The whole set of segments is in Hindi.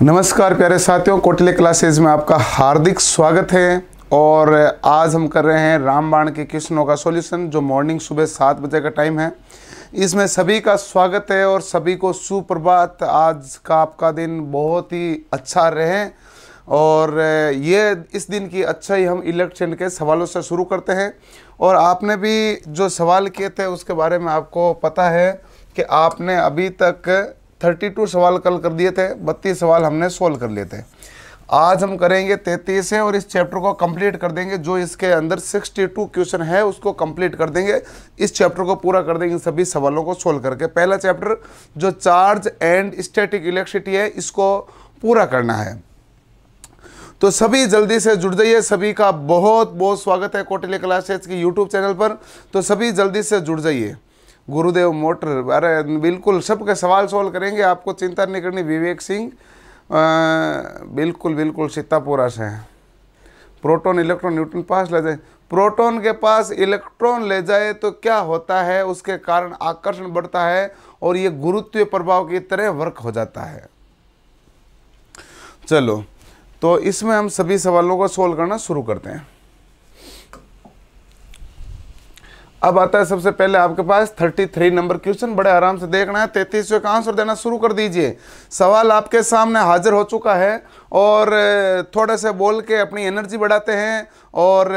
नमस्कार प्यारे साथियों, कोटले क्लासेज में आपका हार्दिक स्वागत है। और आज हम कर रहे हैं रामबाण के क्वेश्चनों का सॉल्यूशन, जो मॉर्निंग सुबह 7 बजे का टाइम है। इसमें सभी का स्वागत है और सभी को सुप्रभात। आज का आपका दिन बहुत ही अच्छा रहे और ये इस दिन की अच्छा ही हम इलेक्शन के सवालों से शुरू करते हैं। और आपने भी जो सवाल किए थे उसके बारे में आपको पता है कि आपने अभी तक 32 सवाल कल कर दिए थे, 32 सवाल हमने सोल्व कर लिए थे। आज हम करेंगे 33 है और इस चैप्टर को कंप्लीट कर देंगे। जो इसके अंदर 62 क्वेश्चन है उसको कंप्लीट कर देंगे, इस चैप्टर को पूरा कर देंगे सभी सवालों को सोल्व करके। पहला चैप्टर जो चार्ज एंड स्टैटिक इलेक्ट्रिसिटी है, इसको पूरा करना है। तो सभी जल्दी से जुड़ जाइए। सभी का बहुत बहुत स्वागत है कोटले क्लासेस की यूट्यूब चैनल पर। तो सभी जल्दी से जुड़ जाइए। गुरुदेव मोटर, अरे बिल्कुल सबके सवाल सोल्व करेंगे, आपको चिंता नहीं करनी। विवेक सिंह बिल्कुल बिल्कुल सीतापुरा से हैं। प्रोटॉन इलेक्ट्रॉन न्यूट्रॉन पास ले जाए, प्रोटॉन के पास इलेक्ट्रॉन ले जाए तो क्या होता है, उसके कारण आकर्षण बढ़ता है और ये गुरुत्वीय प्रभाव की तरह वर्क हो जाता है। चलो, तो इसमें हम सभी सवालों को सोल्व करना शुरू करते हैं। अब आता है सबसे पहले आपके पास 33 नंबर क्वेश्चन। बड़े आराम से देखना है, 33 का आंसर देना शुरू कर दीजिए। सवाल आपके सामने हाजिर हो चुका है और थोड़े से बोल के अपनी एनर्जी बढ़ाते हैं और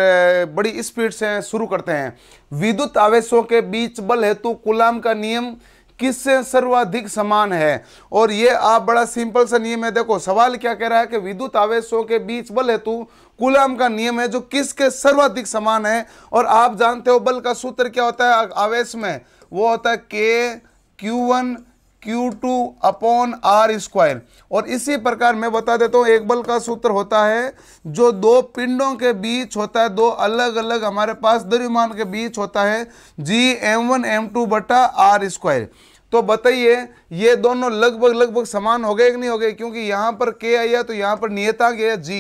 बड़ी स्पीड से शुरू करते हैं। विद्युत आवेशों के बीच बल हेतु कूलाम का नियम किससे सर्वाधिक समान है? और ये आप बड़ा सिंपल सा नियम है। देखो सवाल क्या कह रहा है कि विद्युत आवेशों के बीच बल हेतु कूलाम का नियम है जो किसके सर्वाधिक समान है। और आप जानते हो बल का सूत्र क्या होता है आवेश में, वो होता है K Q1 Q2 upon R square. और इसी प्रकार मैं बता देता हूँ, एक बल का सूत्र होता है जो दो पिंडों के बीच होता है, दो अलग अलग हमारे पास द्रव्यमान के बीच होता है, G m1 m2 बटा R स्क्वायर। तो बताइए ये दोनों लगभग समान हो गए कि नहीं हो गए? क्योंकि यहाँ पर K आया तो यहाँ पर नियतांक है G,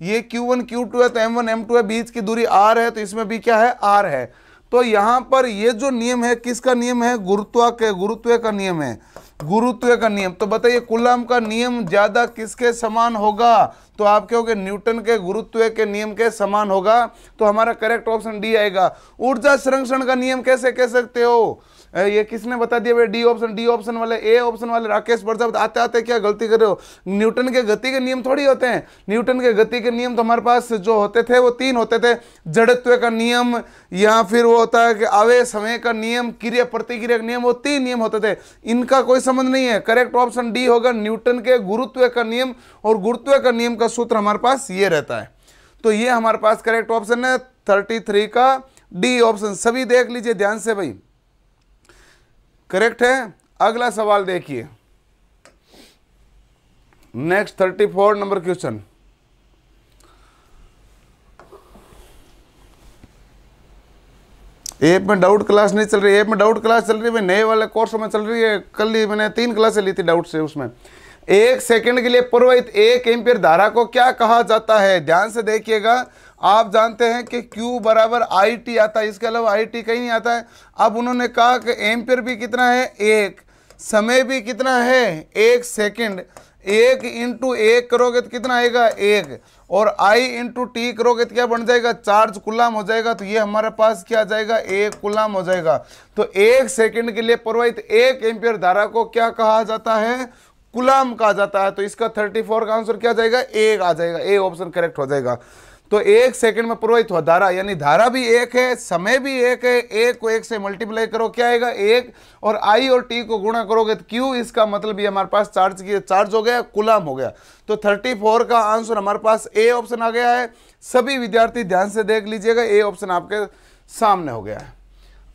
ये Q1 Q2 है तो m1 m2 है, बीच की दूरी R है तो इसमें भी क्या है, R है। तो यहाँ पर ये जो नियम है किसका नियम है? गुरुत्व का नियम है, गुरुत्व का नियम। तो बताइए कूलाम का नियम ज्यादा किसके समान होगा? तो आप कहोगे न्यूटन के गुरुत्व के नियम के समान होगा। तो हमारा करेक्ट ऑप्शन डी आएगा। ऊर्जा संरक्षण का नियम कैसे कह सकते हो? ये किसने बता दिया भाई? डी ऑप्शन वाले, ए ऑप्शन वाले राकेश प्रजापति। आते आते क्या गलती कर रहे हो? न्यूटन के गति के नियम थोड़ी होते हैं। न्यूटन के गति के नियम तो हमारे पास जो होते थे वो 3 होते थे, जड़त्व का नियम, या फिर वो होता है कि आवेश समय का नियम, क्रिया प्रतिक्रिया का नियम, वो 3 नियम होते थे। इनका कोई संबंध नहीं है। करेक्ट ऑप्शन डी होगा, न्यूटन के गुरुत्व का नियम। और गुरुत्व का नियम का सूत्र हमारे पास ये रहता है। तो ये हमारे पास करेक्ट ऑप्शन है 33 का डी ऑप्शन। सभी देख लीजिए ध्यान से भाई, करेक्ट है। अगला सवाल देखिए, नेक्स्ट 34 नंबर क्वेश्चन। ऐप में डाउट क्लास नहीं चल रही, ऐप में डाउट क्लास चल रही है, नए वाले कोर्स में चल रही है। कल ही मैंने 3 क्लासें ली थी डाउट से। उसमें 1 सेकंड के लिए प्रवाहित 1 एम्पीयर धारा को क्या कहा जाता है? ध्यान से देखिएगा। आप जानते हैं कि Q बराबर IT आता है, इसके अलावा IT कहीं नहीं आता है। अब उन्होंने कहा कि एम्पीयर भी कितना है, 1, समय भी कितना है, 1 सेकंड। 1 इंटू 1 करोगे तो कितना आएगा, 1, और I इंटू T करोगे तो क्या बन जाएगा, चार्ज कूलाम हो जाएगा। तो ये हमारे पास क्या आ जाएगा, 1 कूलाम हो जाएगा। तो 1 सेकंड के लिए प्रवाहित 1 एम्पीयर धारा को क्या कहा जाता है, कूलाम कहा जाता है। तो इसका 34 का आंसर क्या जाएगा, 1 आ जाएगा। ए ऑप्शन करेक्ट हो जाएगा। तो 1 सेकंड में प्रवाहित हुआ धारा, यानी धारा भी 1 है, समय भी 1 है। 1 को 1 से मल्टीप्लाई करो, क्या आएगा, 1, और I और T को गुणा करोगे तो Q। इसका मतलब ये हमारे पास चार्ज हो गया, कूलाम हो गया। तो 34 का आंसर हमारे पास ए ऑप्शन आ गया है। सभी विद्यार्थी ध्यान से देख लीजिएगा, ए ऑप्शन आपके सामने हो गया है।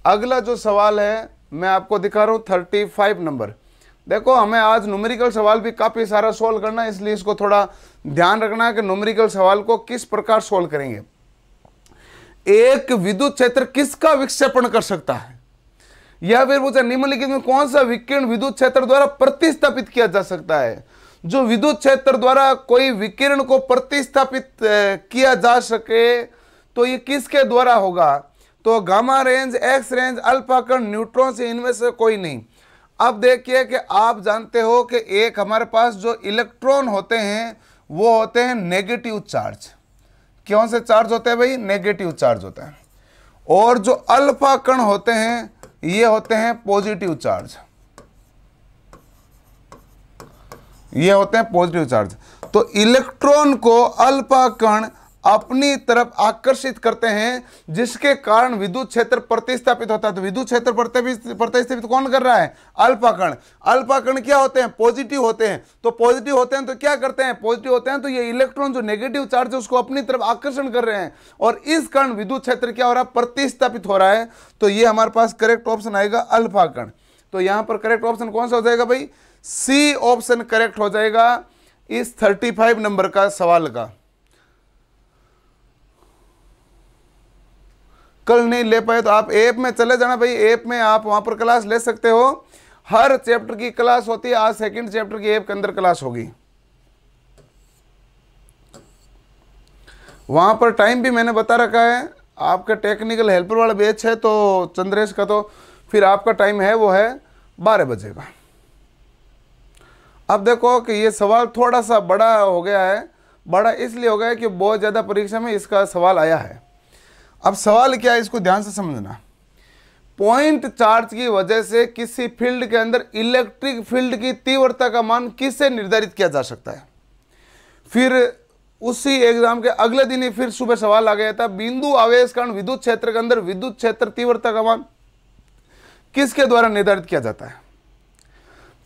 अगला जो सवाल है मैं आपको दिखा रहा हूँ 35 नंबर। देखो हमें आज न्यूमेरिकल सवाल भी काफ़ी सारा सोल्व करना है, इसलिए इसको थोड़ा ध्यान रखना है कि न्यूमेरिकल सवाल को किस प्रकार सोल्व करेंगे। एक विद्युत क्षेत्र किसका विक्षेपण कर सकता है, या फिर पूछा निम्नलिखित में कौन सा विकिरण विद्युत क्षेत्र द्वारा प्रतिस्थापित किया जा सकता है? जो विद्युत क्षेत्र द्वारा कोई विकिरण को प्रतिस्थापित किया जा सके तो ये किसके द्वारा होगा? तो gamma range, x range, alpha कण, न्यूट्रॉन से, इनमें से कोई नहीं। अब देखिए कि आप जानते हो कि एक हमारे पास जो इलेक्ट्रॉन होते हैं वो होते हैं नेगेटिव चार्ज। कौन से चार्ज होते हैं भाई? नेगेटिव चार्ज होता है। और जो अल्फा कण होते हैं ये होते हैं पॉजिटिव चार्ज, ये होते हैं पॉजिटिव चार्ज। तो इलेक्ट्रॉन को अल्फा कण अपनी तरफ आकर्षित करते हैं, जिसके कारण विद्युत क्षेत्र प्रतिस्थापित होता है। तो विद्युत क्षेत्र प्रतिस्थापित कौन कर रहा है? अल्फा कण। अल्फा कण क्या होते हैं? पॉजिटिव होते हैं। तो पॉजिटिव होते हैं तो क्या करते हैं? पॉजिटिव होते हैं तो ये इलेक्ट्रॉन जो नेगेटिव चार्ज है उसको अपनी तरफ आकर्षण कर रहे हैं, और इस कारण विद्युत क्षेत्र क्या हो रहा है? प्रतिस्थापित हो रहा है। तो ये हमारे पास करेक्ट ऑप्शन आएगा अल्फा कण। तो यहां पर करेक्ट ऑप्शन कौन सा हो जाएगा भाई? सी ऑप्शन करेक्ट हो जाएगा इस 35 नंबर का सवाल का। कल नहीं ले पाए तो आप ऐप में चले जाना भाई, ऐप में आप वहां पर क्लास ले सकते हो। हर चैप्टर की क्लास होती है। आज सेकंड चैप्टर की ऐप के अंदर क्लास होगी। वहां पर टाइम भी मैंने बता रखा है। आपका टेक्निकल हेल्पर वाला बैच है तो चंद्रेश का, तो फिर आपका टाइम है वो है 12 बजे का। अब देखो कि ये सवाल थोड़ा सा बड़ा हो गया है। बड़ा इसलिए हो गया है कि बहुत ज़्यादा परीक्षा में इसका सवाल आया है। अब सवाल क्या है इसको ध्यान से समझना। पॉइंट चार्ज की वजह से किसी फील्ड के अंदर इलेक्ट्रिक फील्ड की तीव्रता का मान किससे निर्धारित किया जा सकता है? फिर उसी एग्जाम के अगले दिन ही फिर सुबह सवाल आ गया था, बिंदु आवेश कारण विद्युत क्षेत्र के अंदर विद्युत क्षेत्र तीव्रता का मान किसके द्वारा निर्धारित किया जाता है?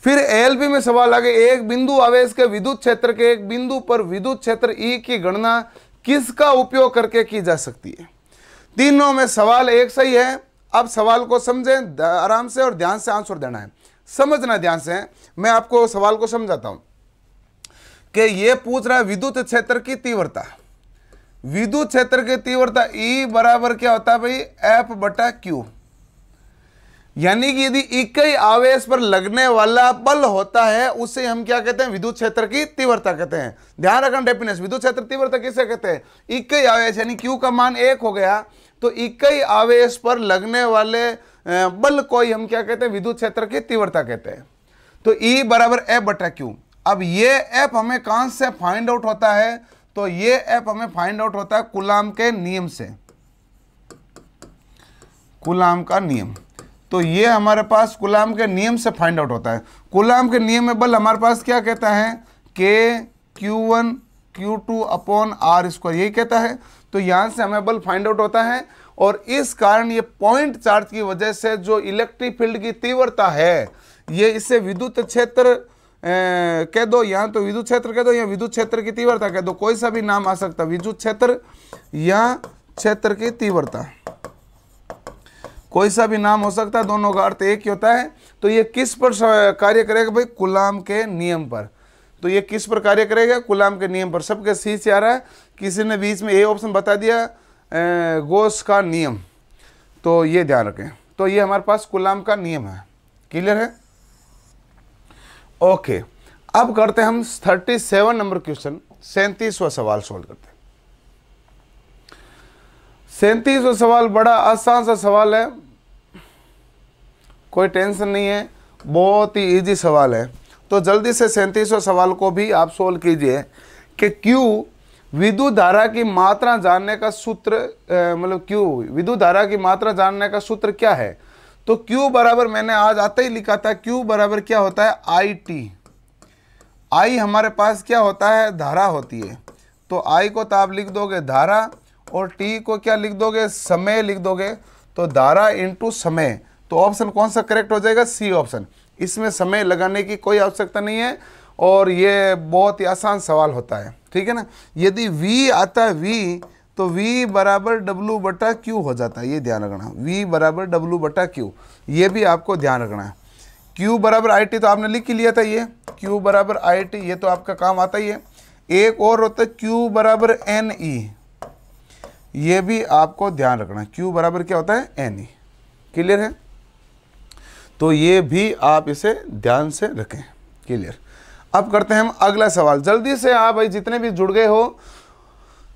फिर एलबी में सवाल आ गया, एक बिंदु आवेश के विद्युत क्षेत्र के एक बिंदु पर विद्युत क्षेत्र ई की गणना किसका उपयोग करके की जा सकती है? तीनों में सवाल एक सही है। अब सवाल को समझें आराम से और ध्यान से आंसर देना है, समझना ध्यान से। मैं आपको सवाल को समझाता हूं कि ये पूछ रहा है विद्युत क्षेत्र की तीव्रता। विद्युत क्षेत्र की तीव्रता ई बराबर क्या होता है भाई? एफ बटा क्यू। यानी कि यदि इकाई आवेश पर लगने वाला बल होता है उसे हम क्या कहते हैं? विद्युत क्षेत्र की तीव्रता कहते हैं। ध्यान रखना डेफिनेशन, विद्युत क्षेत्र तीव्रता किसे कहते हैं? इकाई आवेश, यानी क्यू का मान 1 हो गया तो इकाई आवेश पर लगने वाले बल को ही हम क्या कहते हैं? विद्युत क्षेत्र की तीव्रता कहते हैं। तो ई बराबर एफ बटा क्यू। अब ये एफ हमें कहां से फाइंड आउट होता है? तो ये एफ हमें फाइंड आउट होता है कूलाम के नियम से, कूलाम का नियम। तो ये हमारे पास कूलाम के नियम से फाइंड आउट होता है। कूलाम के नियम में बल हमारे पास क्या कहता है? के Q1 Q2 upon are square, यही कहता है। तो यहां से हमें बल फाइंड आउट होता है, और इस कारण ये पॉइंट चार्ज की वजह से जो इलेक्ट्रिक फील्ड की तीव्रता है, ये इससे विद्युत क्षेत्र कह दो, यहाँ तो विद्युत क्षेत्र कह दो या विद्युत क्षेत्र की तीव्रता कह दो, कोई सा भी नाम आ सकता, विद्युत क्षेत्र या क्षेत्र की तीव्रता, कोई सा भी नाम हो सकता है, दोनों का अर्थ एक ही होता है। तो ये किस पर कार्य करेगा भाई? कूलाम के नियम पर। तो ये किस पर कार्य करेगा? कूलाम के नियम पर। सबके सी से आ रहा है, किसी ने बीच में ए ऑप्शन बता दिया गॉस का नियम, तो ये ध्यान रखें। तो ये हमारे पास कूलाम का नियम है। क्लियर है? ओके, अब करते हैं हम 37 नंबर क्वेश्चन, 37वां सवाल सोल्व करते हैं। 37वां सवाल बड़ा आसान सा सवाल है, कोई टेंशन नहीं है, बहुत ही इजी सवाल है। तो जल्दी से 37वां सवाल को भी आप सोल्व कीजिए कि Q विद्युत धारा की मात्रा जानने का सूत्र, मतलब Q विद्युत धारा की मात्रा जानने का सूत्र क्या है? तो Q बराबर मैंने आज आते ही लिखा था, Q बराबर क्या होता है? IT। I हमारे पास क्या होता है? धारा होती है। तो I को तो आप लिख दोगे धारा, और T को क्या लिख दोगे? समय लिख दोगे। तो धारा इंटू समय। तो ऑप्शन कौन सा करेक्ट हो जाएगा? C option. इसमें समय लगाने की कोई आवश्यकता नहीं है, और ये बहुत ही आसान सवाल होता है। ठीक है ना? यदि V आता है V, तो V बराबर W बटा Q हो जाता है, ये ध्यान रखना। V बराबर W बटा Q, ये भी आपको ध्यान रखना है। Q बराबर IT तो आपने लिख ही लिया था, ये Q बराबर IT, ये तो आपका काम आता ही है। एक और होता है Q बराबर NE, ये भी आपको ध्यान रखना है। Q बराबर क्या होता है? NE। क्लियर है? तो ये भी आप इसे ध्यान से रखें। क्लियर? अब करते हैं हम अगला सवाल। जल्दी से आप भाई जितने भी जुड़ गए हो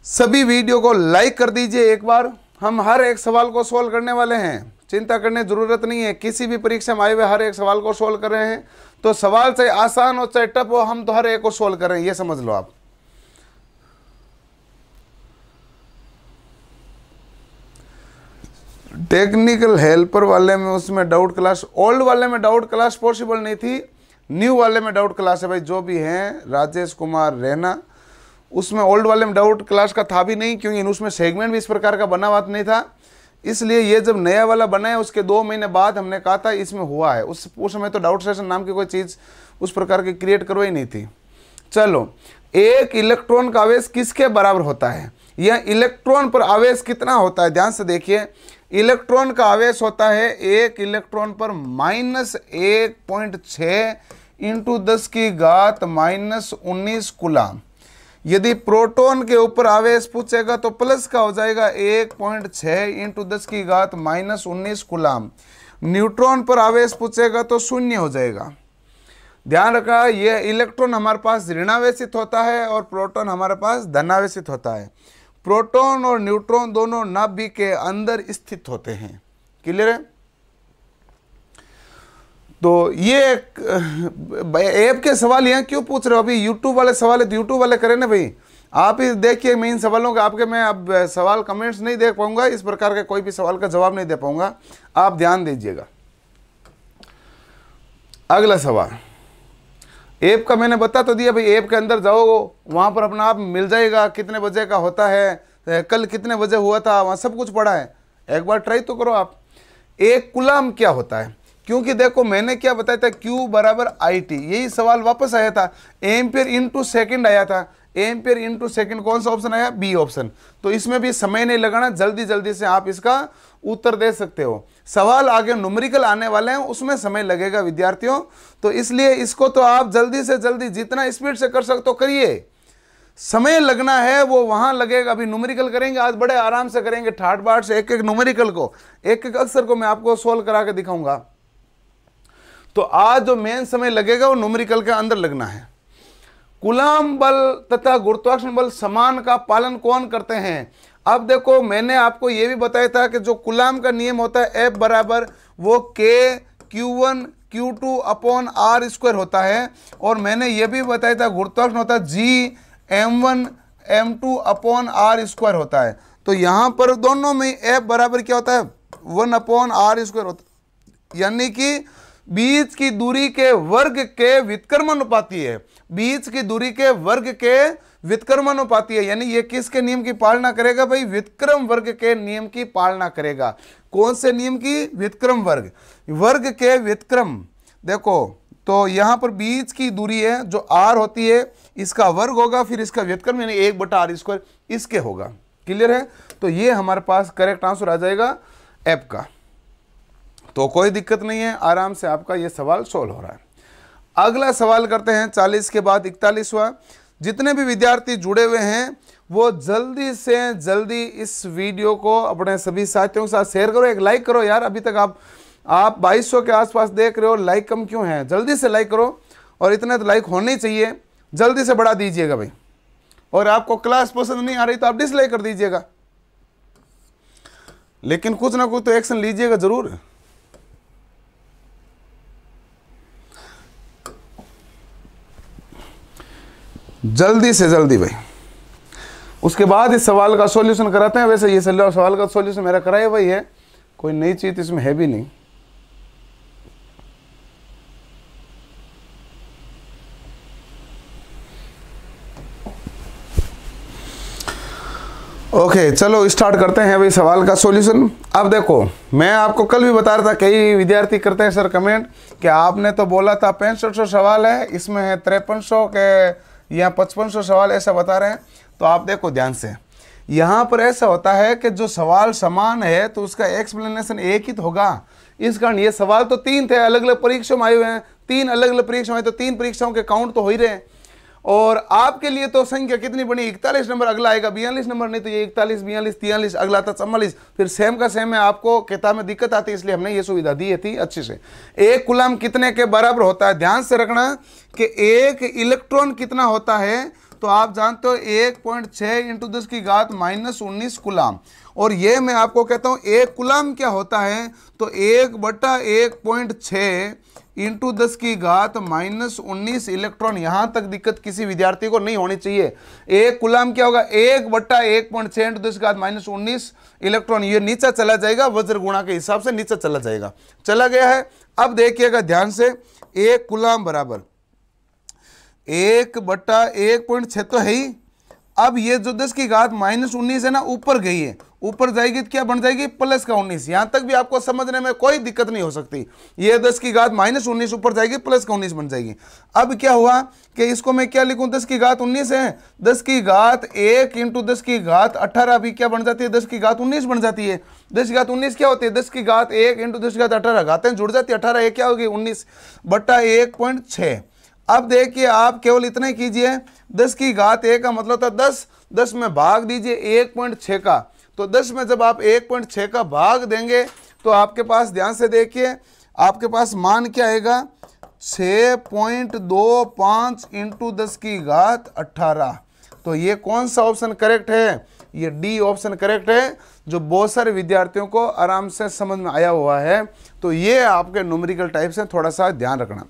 सभी वीडियो को लाइक कर दीजिए एक बार। हम हर एक सवाल को सोल्व करने वाले हैं, चिंता करने की जरूरत नहीं है। किसी भी परीक्षा में आए हुए हर एक सवाल को सोल्व कर रहे हैं, तो सवाल चाहे आसान हो चाहे टफ हो, हम तो हर एक को सोल्व कर रहे हैं, ये समझ लो आप। टेक्निकल हेल्पर वाले में उसमें डाउट क्लास, ओल्ड वाले में डाउट क्लास पॉसिबल नहीं थी, न्यू वाले में डाउट क्लास है भाई। जो भी हैं राजेश कुमार रैना, उसमें ओल्ड वाले में डाउट क्लास का था भी नहीं, क्योंकि उसमें सेगमेंट भी इस प्रकार का बना हुआ नहीं था। इसलिए ये जब नया वाला बना है उसके 2 महीने बाद हमने कहा था इसमें हुआ है। उस समय तो डाउट सेशन नाम की कोई चीज़ उस प्रकार की क्रिएट करवाई नहीं थी। चलो, एक इलेक्ट्रॉन का आवेश किसके बराबर होता है, या इलेक्ट्रॉन पर आवेश कितना होता है, ध्यान से देखिए। इलेक्ट्रॉन का आवेश होता है एक इलेक्ट्रॉन पर -1.6 इंटू 10 की घात -19 कूलम। यदि प्रोटॉन के ऊपर आवेश पूछेगा तो प्लस का हो जाएगा 1.6 इंटू 10 की घात -19 कूलम। न्यूट्रॉन पर आवेश पूछेगा तो 0 हो जाएगा। ध्यान रखा, यह इलेक्ट्रॉन हमारे पास ऋणावेशित होता है और प्रोटॉन हमारे पास धनावेशित होता है। प्रोटॉन और न्यूट्रॉन दोनों नाभिक के अंदर स्थित होते हैं। क्लियर है? तो ये ऐप के सवाल यहाँ क्यों पूछ रहे हो? अभी यूट्यूब वाले सवाल है तो यूट्यूब वाले करें ना भाई। आप ही देखिए, मैं इन सवालों के आपके मैं अब सवाल कमेंट्स नहीं देख पाऊंगा, इस प्रकार के कोई भी सवाल का जवाब नहीं दे पाऊंगा, आप ध्यान दीजिएगा। अगला सवाल ऐप का मैंने बता तो दिया भाई, ऐप के अंदर जाओ वहाँ पर अपना आप मिल जाएगा कितने बजे का होता है, कल कितने बजे हुआ था, वहाँ सब कुछ पढ़ा है। एक बार ट्राई तो करो आप। एक कूलम क्या होता है, क्योंकि देखो मैंने क्या बताया था, Q बराबर IT, यही सवाल वापस आया था। एम्पियर इंटू सेकेंड आया था, एम्पियर इंटू सेकेंड कौन सा ऑप्शन आया? B option. तो इसमें भी समय नहीं लगाना, जल्दी जल्दी से आप इसका उत्तर दे सकते हो। सवाल आगे न्यूमेरिकल आने वाले हैं, उसमें समय लगेगा विद्यार्थियों, तो इसलिए इसको तो आप जल्दी से जल्दी जितना स्पीड से कर सकते हो करिए। समय लगना है वो वहां लगेगा। अभी न्यूमेरिकल करेंगे आज, बड़े आराम से करेंगे, ठाट बाट से एक एक न्यूमेरिकल को, एक एक अक्षर को मैं आपको सोल्व करा के दिखाऊंगा। तो आज जो मेन समय लगेगा वो न्यूमेरिकल के अंदर लगना है। कूलम बल तथा गुरुत्वाकर्षण बल समान का पालन कौन करते हैं? अब देखो मैंने आपको ये भी बताया था कि जो कूलम का नियम होता है F बराबर वो K Q1 Q2 upon R square होता है, और मैंने ये भी बताया था गुरुत्वाकर्षण होता है G M1 M2 upon R square होता है। तो यहाँ पर दोनों में F बराबर क्या होता है? 1 अपॉन R स्क्वायर होता है, यानी कि बीच की दूरी के वर्ग के व्युत्क्रमानुपाती है। बीच की दूरी के वर्ग के व्युत्क्रमानुपाती है, यानी ये किसके नियम की पालना करेगा भाई? व्युत्क्रम वर्ग के नियम की पालना करेगा। कौन से नियम की? व्युत्क्रम वर्ग, वर्ग के व्युत्क्रम। देखो तो यहाँ पर बीच की दूरी है जो r होती है, इसका वर्ग होगा, फिर इसका व्युत्क्रम यानी 1/r स्क्वायर इसके होगा। क्लियर है? तो ये हमारे पास करेक्ट आंसर आ जाएगा ऐप का। तो कोई दिक्कत नहीं है, आराम से आपका ये सवाल सोल्व हो रहा है। अगला सवाल करते हैं 40 के बाद 41वां। जितने भी विद्यार्थी जुड़े हुए हैं वो जल्दी से जल्दी इस वीडियो को अपने सभी साथियों के साथ शेयर करो, एक लाइक करो यार। अभी तक आप 2200 के आसपास देख रहे हो, लाइक कम क्यों है? जल्दी से लाइक करो, और इतने तो लाइक होने चाहिए, जल्दी से बढ़ा दीजिएगा भाई। और आपको क्लास पसंद नहीं आ रही तो आप डिसलाइक कर दीजिएगा, लेकिन कुछ ना कुछ तो एक्शन लीजिएगा जरूर। जल्दी से जल्दी भाई। उसके बाद इस सवाल का सॉल्यूशन कराते हैं। वैसे ये सवाल का सॉल्यूशन मेरा कराया वही है, कोई नई चीज इसमें है भी नहीं। ओके चलो स्टार्ट करते हैं भाई सवाल का सॉल्यूशन। अब देखो मैं आपको कल भी बता रहा था, कई विद्यार्थी करते हैं सर कमेंट कि आपने तो बोला था 6500 सवाल है, इसमें है 5300 के या 5500 सवाल, ऐसा बता रहे हैं। तो आप देखो ध्यान से, यहाँ पर ऐसा होता है कि जो सवाल समान है तो उसका एक्सप्लेनेशन एक ही तो होगा। इस कारण ये सवाल तो 3 थे, अलग अलग परीक्षाओं में आए हुए हैं, 3 अलग अलग परीक्षाओं में, तो 3 परीक्षाओं के काउंट तो हो ही रहे हैं। और आपके लिए तो संख्या कितनी बनी? 41 नंबर, अगला आएगा 42 नंबर, नहीं तो ये 41 42 43, अगला था 44, फिर सेम का सेम है। आपको किताब में दिक्कत आती है, इसलिए हमने ये सुविधा दी थी अच्छे से। एक कूलम कितने के बराबर होता है? ध्यान से रखना कि एक इलेक्ट्रॉन कितना होता है, तो आप जानते हो 1.6 इंटू 10 की घात -19 कूलम। और ये मैं आपको कहता हूँ एक कूलम क्या होता है, तो 1/1.6 इंटू 10 की घात -19 इलेक्ट्रॉन। यहां तक दिक्कत किसी विद्यार्थी को नहीं होनी चाहिए। एक कूलम क्या होगा, 1/1.6 इंटू 10 की घात -19 इलेक्ट्रॉन। ये नीचे चला जाएगा, वज्र गुणा के हिसाब से नीचे चला जाएगा, चला गया है। अब देखिएगा ध्यान से, एक कूलम बराबर 1/1.6 तो है ही। अब ये जो 10 की घात -19 है ना, ऊपर गई है, ऊपर जाएगी तो क्या बन जाएगी, प्लस का 19। यहां तक भी आपको समझने में कोई दिक्कत नहीं हो सकती। ये 10 की घात -19 ऊपर जाएगी, प्लस का 19 बन जाएगी। अब क्या हुआ कि इसको मैं क्या लिखूं, 10 की घात 19 है, 10 की घात 1 इंटू 10 की घात 18 भी क्या बन जाती है, 10 की घात 19 बन जाती है। 10 की घात 19 क्या होती है, 10 की घात 1 इंटू 10 की घात 18, घातें जुड़ जाती है, 18 1 क्या होगी 19/1.6। अब देखिए आप केवल इतना ही कीजिए, 10 की घात 1 का मतलब था 10 में भाग दीजिए 1.6 का। तो 10 में जब आप 1.6 का भाग देंगे तो आपके पास, ध्यान से देखिए, आपके पास मान क्या आएगा, 6.25 इंटू 10 की घात 18। तो ये कौन सा ऑप्शन करेक्ट है, ये डी ऑप्शन करेक्ट है, जो बहुत सारे विद्यार्थियों को आराम से समझ में आया हुआ है। तो ये आपके न्यूमेरिकल टाइप से थोड़ा सा ध्यान रखना।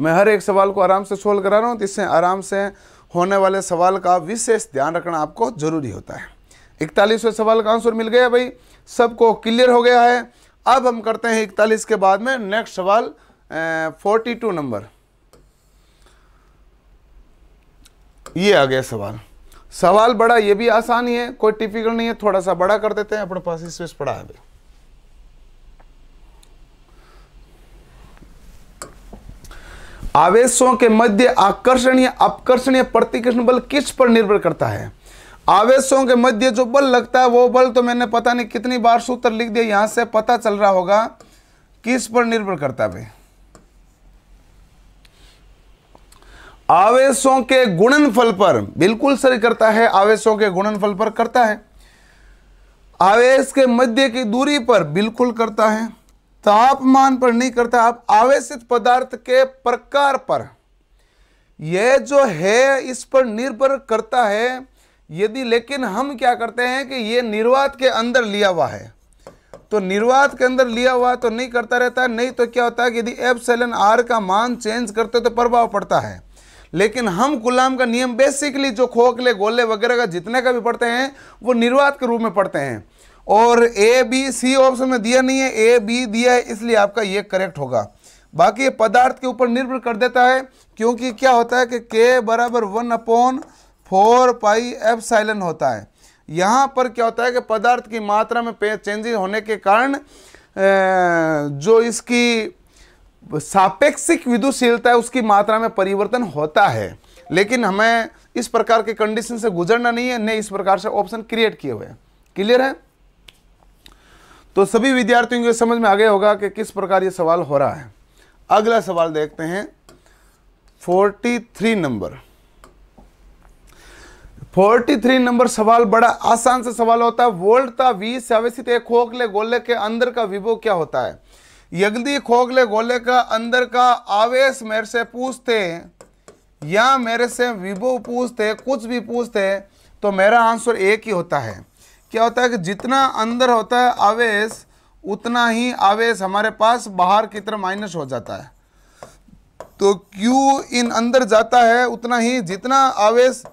मैं हर एक सवाल को आराम से सोल्व करा रहा हूँ, जिससे आराम से होने वाले सवाल का विशेष ध्यान रखना आपको जरूरी होता है। 41वें सवाल का आंसर मिल गया भाई, सबको क्लियर हो गया है। अब हम करते हैं 41 के बाद में नेक्स्ट सवाल 42 नंबर। ये आ गया सवाल। सवाल बड़ा, ये भी आसान ही है, कोई टिपिकल नहीं है, थोड़ा सा बड़ा कर देते हैं, अपने पास स्पेस पड़ा है भाई। आवेशों के मध्य आकर्षण या अपकर्षण या प्रतिकर्षण बल किस पर निर्भर करता है। आवेशों के मध्य जो बल लगता है, वो बल तो मैंने पता नहीं कितनी बार सूत्र लिख दिया, यहां से पता चल रहा होगा किस पर निर्भर करता है भाई। आवेशों के गुणनफल पर, बिल्कुल सही करता है, आवेशों के गुणनफल पर करता है। आवेश के मध्य की दूरी पर बिल्कुल करता है। तापमान पर नहीं करता। आप आवेशित पदार्थ के प्रकार पर, यह जो है इस पर निर्भर करता है यदि, लेकिन हम क्या करते हैं कि ये निर्वात के अंदर लिया हुआ है, तो निर्वात के अंदर लिया हुआ तो नहीं करता रहता है। नहीं तो क्या होता है कि यदि एप्सिलॉन आर का मान चेंज करते तो प्रभाव पड़ता है। लेकिन हम कूलॉम का नियम बेसिकली जो खोखले गोले वगैरह का जितने का भी पढ़ते हैं वो निर्वात के रूप में पढ़ते हैं। और ए बी सी ऑप्शन में दिया नहीं है, ए बी दिया है, इसलिए आपका ये करेक्ट होगा। बाकी ये पदार्थ के ऊपर निर्भर कर देता है, क्योंकि क्या होता है कि K बराबर 1/4 पाई एप्सिलॉन होता है। यहाँ पर क्या होता है कि पदार्थ की मात्रा में चेंजिंग होने के कारण जो इसकी सापेक्षिक विद्युतशीलता है उसकी मात्रा में परिवर्तन होता है। लेकिन हमें इस प्रकार के कंडीशन से गुजरना नहीं है, ने इस प्रकार से ऑप्शन क्रिएट किए हुए हैं। क्लियर है? तो सभी विद्यार्थियों को समझ में आ गया होगा कि किस प्रकार ये सवाल हो रहा है। अगला सवाल देखते हैं 43 नंबर। 43 नंबर सवाल बड़ा आसान से सवाल होता है। वोल्टता V से आवेशित एक खोखले गोले के अंदर का विभव क्या होता है। यदि खोखले गोले का अंदर का आवेश मेरे से पूछते या मेरे से विभव पूछते, कुछ भी पूछते, तो मेरा आंसर एक ही होता है। क्या होता है कि जितना अंदर होता है आवेश, उतना ही आवेश हमारे पास बाहर की तरफ माइनस हो जाता है। तो Q इन अंदर जाता है, उतना ही जितना आवेश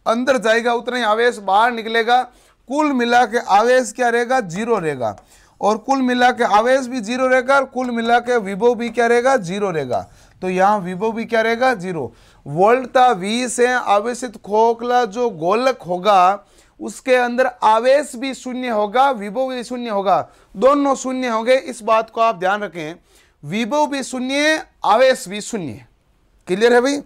अंदर जाएगा उतना ही आवेश बाहर निकलेगा। कुल मिला के आवेश क्या रहेगा, जीरो रहेगा। और कुल मिला के आवेश भी जीरो रहेगा और कुल मिला के विभव भी क्या रहेगा, जीरो रहेगा। तो यहाँ विभव भी क्या रहेगा, जीरो। वोल्टता V से आवेशित खोखला जो गोलक होगा उसके अंदर आवेश भी शून्य होगा, विभव भी शून्य होगा, दोनों शून्य होंगे। इस बात को आप ध्यान रखें, विभव भी शून्य, आवेश भी शून्य। क्लियर है भाई?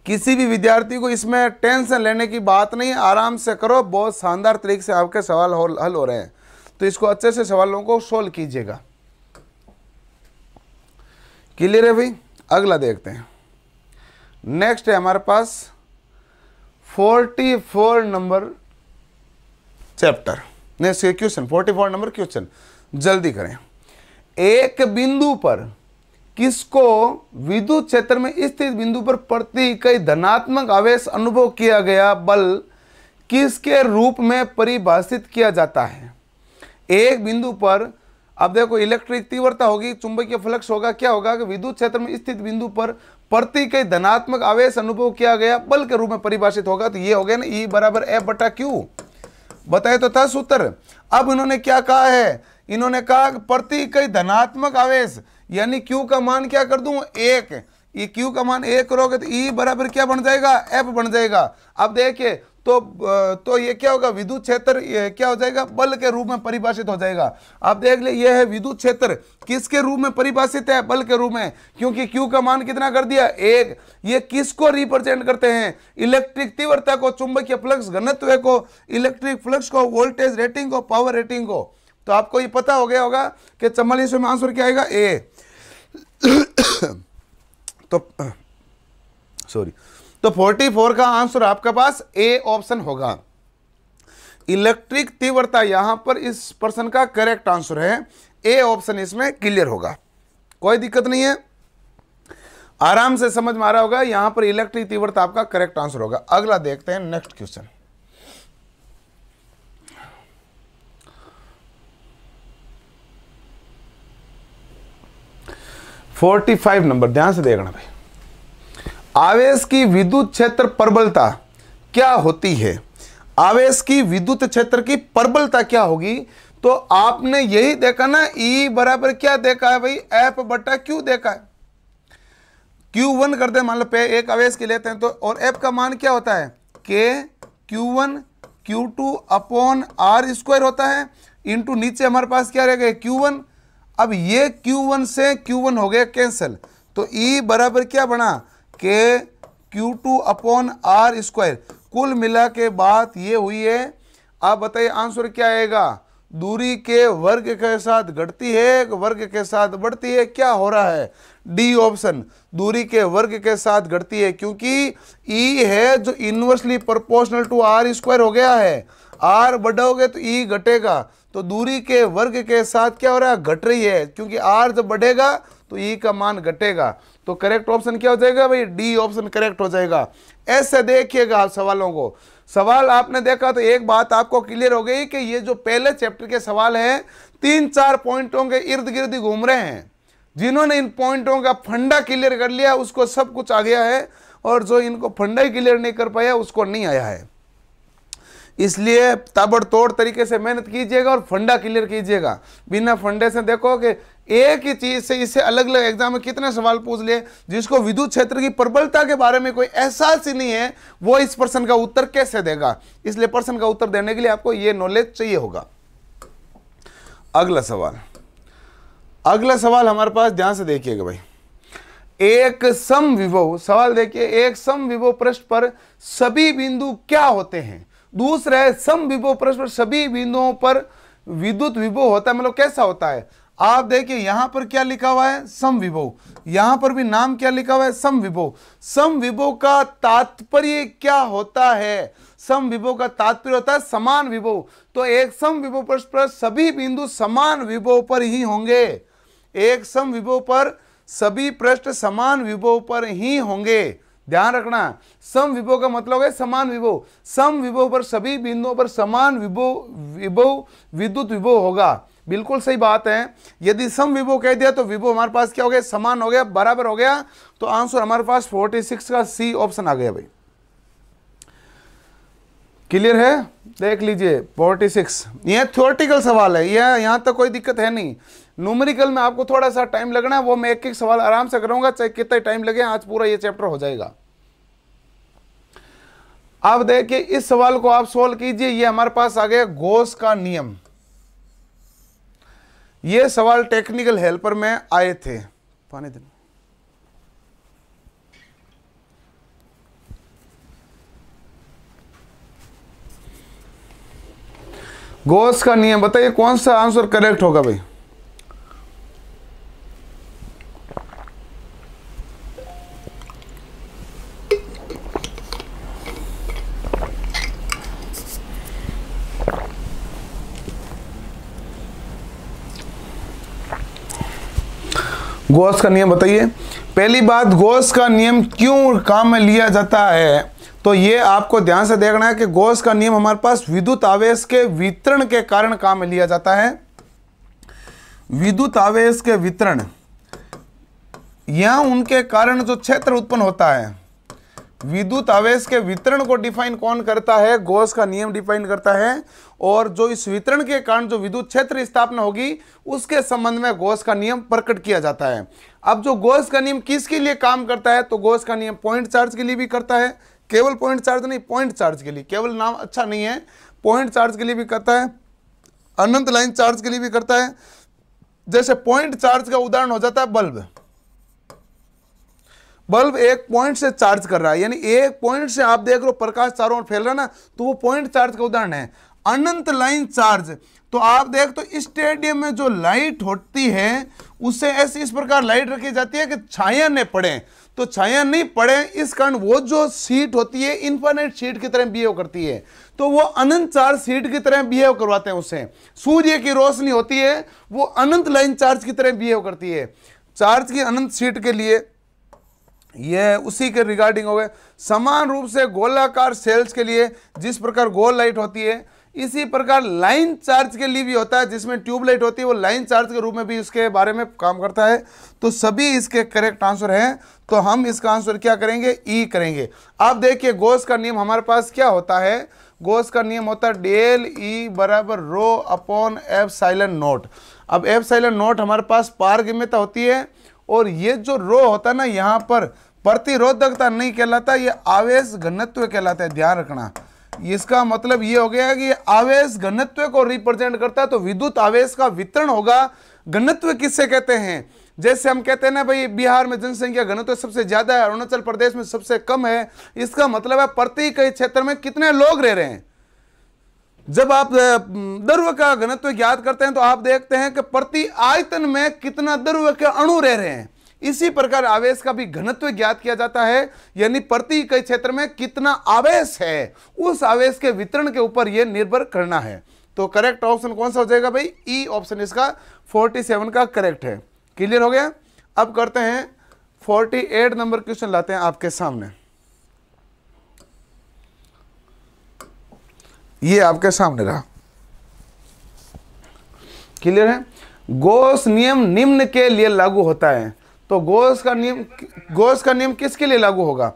किसी भी विद्यार्थी को इसमें टेंशन लेने की बात नहीं, आराम से करो। बहुत शानदार तरीके से आपके सवाल हल हो रहे हैं, तो इसको अच्छे से सवालों को सोल्व कीजिएगा। क्लियर है भाई? अगला देखते हैं। नेक्स्ट है हमारे पास 44 number chapter, next question 44 number question. जल्दी करें। एक बिंदु पर किसको विद्युत क्षेत्र में स्थित बिंदु पर प्रति इकाई धनात्मक आवेश अनुभव किया गया बल किसके रूप में परिभाषित किया जाता है? एक बिंदु पर अब देखो इलेक्ट्रिक तीव्रता होगी, चुंबकीय फ्लक्स होगा, क्या होगा कि विद्युत क्षेत्र में स्थित बिंदु पर प्रति इकाई धनात्मक आवेश अनुभव किया गया बल के रूप में परिभाषित होगा। तो ये हो गया ना E बराबर F बटा Q, बताए तो था सूत्र। अब इन्होंने क्या कहा है, इन्होंने कहा प्रति इकाई धनात्मक आवेश, यानी Q का मान क्या कर दूं 1, ये Q का मान 1 करोगे तो E बराबर क्या बन जाएगा F बन जाएगा। अब देखिए तो ये क्या होगा, विद्युत क्षेत्र क्या हो जाएगा, बल के रूप में परिभाषित हो जाएगा। अब देख ले ये है विद्युत क्षेत्र, किसके रूप में परिभाषित है, बल के रूप में, क्योंकि Q का मान कितना कर दिया 1। ये किसको रिप्रेजेंट करते हैं, इलेक्ट्रिक तीव्रता को, चुंबकीय फ्लक्स घनत्व को, इलेक्ट्रिक फ्लक्स को, वोल्टेज रेटिंग को, पावर रेटिंग को। तो आपको ये पता हो गया होगा कि 44 में आंसर क्या आएगा A। तो 44 का आंसर आपके पास A ऑप्शन होगा। इलेक्ट्रिक तीव्रता यहां पर इस प्रश्न का करेक्ट आंसर है, A ऑप्शन इसमें क्लियर होगा, कोई दिक्कत नहीं है, आराम से समझ में आ रहा होगा। यहां पर इलेक्ट्रिक तीव्रता आपका करेक्ट आंसर होगा। अगला देखते हैं नेक्स्ट क्वेश्चन। फोर्टी 45 नंबर, ध्यान से देखना भाई। आवेश की विद्युत क्षेत्र प्रबलता क्या होती है? आवेश की विद्युत क्षेत्र की प्रबलता क्या होगी? तो आपने यही देखा ना, E बराबर क्या देखा है भाई, F बटा Q देखा है। Q1 करते हैं, मान लो पे एक आवेश के लेते हैं तो, और F का मान क्या होता है K Q1 Q2 upon R square होता है, इंटू नीचे हमारे पास क्या रहेगा Q1। अब ये Q1 से Q1 हो गया कैंसिल, तो E बराबर क्या बना K Q2 upon R square. कुल मिला के बात ये हुई है। आप बताइए आंसर क्या आएगा, दूरी के वर्ग के साथ घटती है, वर्ग के साथ बढ़ती है, क्या हो रहा है D ऑप्शन, दूरी के वर्ग के साथ घटती है, क्योंकि E है जो inversely proportional to R square हो गया है। R बढ़ाओगे तो E घटेगा, तो दूरी के वर्ग के साथ क्या हो रहा है, घट रही है, क्योंकि R जब बढ़ेगा तो E का मान घटेगा। तो करेक्ट ऑप्शन क्या हो जाएगा भाई, D ऑप्शन करेक्ट हो जाएगा। ऐसे देखिएगा आप सवालों को, सवाल आपने देखा तो एक बात आपको क्लियर हो गई कि ये जो पहले चैप्टर के सवाल हैं 3-4 पॉइंटों के इर्द गिर्द घूम रहे हैं। जिन्होंने इन पॉइंटों का फंडा क्लियर कर लिया उसको सब कुछ आ गया है, और जो इनको फंडा ही क्लियर नहीं कर पाया उसको नहीं आया है। इसलिए ताबड़तोड़ तरीके से मेहनत कीजिएगा और फंडा क्लियर कीजिएगा। बिना फंडे से देखो कि एक ही चीज से इससे अलग अलग एग्जाम में कितने सवाल पूछ लिए, जिसको विद्युत क्षेत्र की प्रबलता के बारे में कोई एहसास ही नहीं है वो इस प्रश्न का उत्तर कैसे देगा। इसलिए प्रश्न का उत्तर देने के लिए आपको ये नॉलेज चाहिए होगा। अगला सवाल हमारे पास, ध्यान से देखिएगा भाई। एक समविभव सवाल देखिए, एक समविभव पृष्ठ पर सभी बिंदु क्या होते हैं? दूसरा है समविभव पृष्ठ पर सभी बिंदुओं पर विद्युत विभव होता है, मतलब कैसा होता है। आप देखिए यहां पर क्या लिखा हुआ है, समविभव, यहां पर भी नाम क्या लिखा हुआ है, समविभव। समविभव का तात्पर्य क्या होता है? समविभव का तात्पर्य होता है समान विभव। तो एक समविभव पृष्ठ पर सभी बिंदु समान विभव पर ही होंगे। एक समविभव पर सभी पृष्ठ समान विभव पर ही होंगे, ध्यान रखना। समविभव का मतलब है समान विभव। समविभव पर सभी बिंदुओं पर समान विभव विद्युत विभव होगा। बिल्कुल सही बात है। यदि समविभव कह दिया तो विभव हमारे पास क्या हो गया, समान हो गया, बराबर हो गया। तो आंसर हमारे पास 46 का C ऑप्शन आ गया भाई। क्लियर है, देख लीजिए 46। यह थ्योरेटिकल सवाल है, यह यहां तक कोई दिक्कत है नहीं। न्यूमेरिकल में आपको थोड़ा सा टाइम लगना है, वो मैं एक एक सवाल आराम से करूंगा, चाहे कितना टाइम लगे, आज पूरा ये चैप्टर हो जाएगा। अब देखिए इस सवाल को आप सोल्व कीजिए। ये हमारे पास आ गया गॉस का नियम। ये सवाल टेक्निकल हेल्पर में आए थे। पानी देना। गॉस का नियम, बताइए कौन सा आंसर करेक्ट होगा भाई। गॉस का नियम बताइए। पहली बात, गॉस का नियम क्यों काम में लिया जाता है? तो ये आपको ध्यान से देखना है कि गॉस का नियम हमारे पास विद्युत आवेश के वितरण के कारण काम में लिया जाता है। विद्युत आवेश के वितरण या उनके कारण जो क्षेत्र उत्पन्न होता है, विद्युत आवेश के वितरण को डिफाइन कौन करता है? गॉस का नियम डिफाइन करता है। और जो इस वितरण के कारण जो विद्युत क्षेत्र स्थापना होगी उसके संबंध में गॉस का नियम प्रकट किया जाता है। अब जो गॉस का नियम किसके लिए काम करता है? तो गॉस का नियम पॉइंट चार्ज के लिए भी करता है, केवल पॉइंट चार्ज नहीं, पॉइंट चार्ज के लिए, केवल नाम अच्छा नहीं है, पॉइंट चार्ज के लिए भी करता है, अनंत लाइन चार्ज के लिए भी करता है। जैसे पॉइंट चार्ज का उदाहरण हो जाता है बल्ब। बल्ब एक पॉइंट से चार्ज कर रहा है, यानी एक पॉइंट से आप देख रहे हो प्रकाश चारों ओर फैल रहा है ना, तो वो पॉइंट चार्ज का उदाहरण है। अनंत लाइन चार्ज, तो आप देख तो स्टेडियम में जो लाइट होती है उससे ऐसी इस प्रकार लाइट रखी जाती है कि छाया न पड़े, तो छाया नहीं पड़े, इस कारण वो जो सीट होती है इन्फिनिट सीट की तरह बिहेव करती है, तो वो अनंत चार्ज सीट की तरह बिहेव करवाते हैं उससे। सूर्य की रोशनी होती है वो अनंत लाइन चार्ज की तरह बिहेव करती है। चार्ज की अनंत सीट के लिए ये उसी के रिगार्डिंग हो गए। समान रूप से गोलाकार सेल्स के लिए जिस प्रकार गोल लाइट होती है, इसी प्रकार लाइन चार्ज के लिए भी होता है, जिसमें ट्यूबलाइट होती है, वो लाइन चार्ज के रूप में भी इसके बारे में काम करता है। तो सभी इसके करेक्ट आंसर हैं, तो हम इसका आंसर क्या करेंगे? ई करेंगे। अब देखिए गॉस का नियम हमारे पास क्या होता है? गॉस का नियम होता है डेल ई बराबर रो अपॉन एप्सिलॉन नॉट। अब एप्सिलॉन नॉट हमारे पास पारगम्यता होती है, और ये जो रो होता है ना, यहाँ पर प्रतिरोधकता नहीं कहलाता, ये आवेश घनत्व कहलाता है, ध्यान रखना। इसका मतलब ये हो गया कि आवेश घनत्व को रिप्रेजेंट करता है, तो विद्युत आवेश का वितरण होगा। घनत्व किससे कहते हैं? जैसे हम कहते हैं ना भाई बिहार में जनसंख्या घनत्व सबसे ज्यादा है, अरुणाचल प्रदेश में सबसे कम है, इसका मतलब है प्रति इकाई क्षेत्र में कितने लोग रह रहे हैं। जब आप द्रव्य का घनत्व ज्ञात करते हैं तो आप देखते हैं कि प्रति आयतन में कितना द्रव्य के अणु रह रहे हैं। इसी प्रकार आवेश का भी घनत्व ज्ञात किया जाता है, यानी प्रति इकाई क्षेत्र में कितना आवेश है, उस आवेश के वितरण के ऊपर यह निर्भर करना है। तो करेक्ट ऑप्शन कौन सा हो जाएगा भाई? ई ऑप्शन इसका 47 का करेक्ट है। क्लियर हो गया? अब करते हैं 48 नंबर क्वेश्चन लाते हैं आपके सामने। ये आपके सामने रहा। क्लियर है? गॉस नियम निम्न के लिए लागू होता है। तो गॉस का नियम किसके लिए लागू होगा?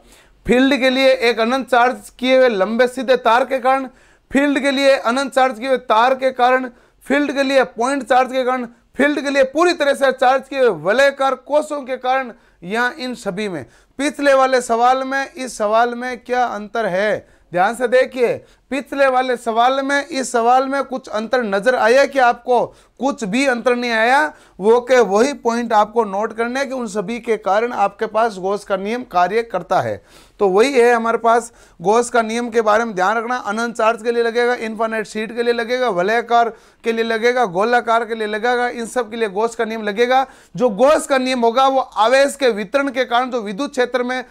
फील्ड के लिए एक अनंत चार्ज किए हुए लंबे सीधे तार के कारण, फील्ड के लिए अनंत चार्ज किए हुए तार के कारण, फील्ड के लिए पॉइंट चार्ज के कारण, फील्ड के लिए पूरी तरह से चार्ज किए हुए वलयकार कोषों के कारण, या इन सभी में। पिछले वाले सवाल में इस सवाल में क्या अंतर है? ध्यान से देखिए, पिछले वाले सवाल में इस सवाल में कुछ अंतर नजर आया कि आपको? कुछ भी अंतर नहीं आया। वो के वही पॉइंट आपको नोट करने हैं कि उन सभी के कारण आपके पास गॉस का नियम कार्य करता है। तो वही है हमारे पास गॉस का नियम के बारे में ध्यान रखना। अनंत चार्ज के लिए लगेगा, इनफाइनाइट शीट के लिए लगेगा, वलयाकार के लिए लगेगा, गोलाकार के लिए लगेगा, इन सब के लिए गॉस का नियम लगेगा। जो गॉस का नियम होगा वो आवेश के वितरण के कारण जो विद्युत क्षेत्र में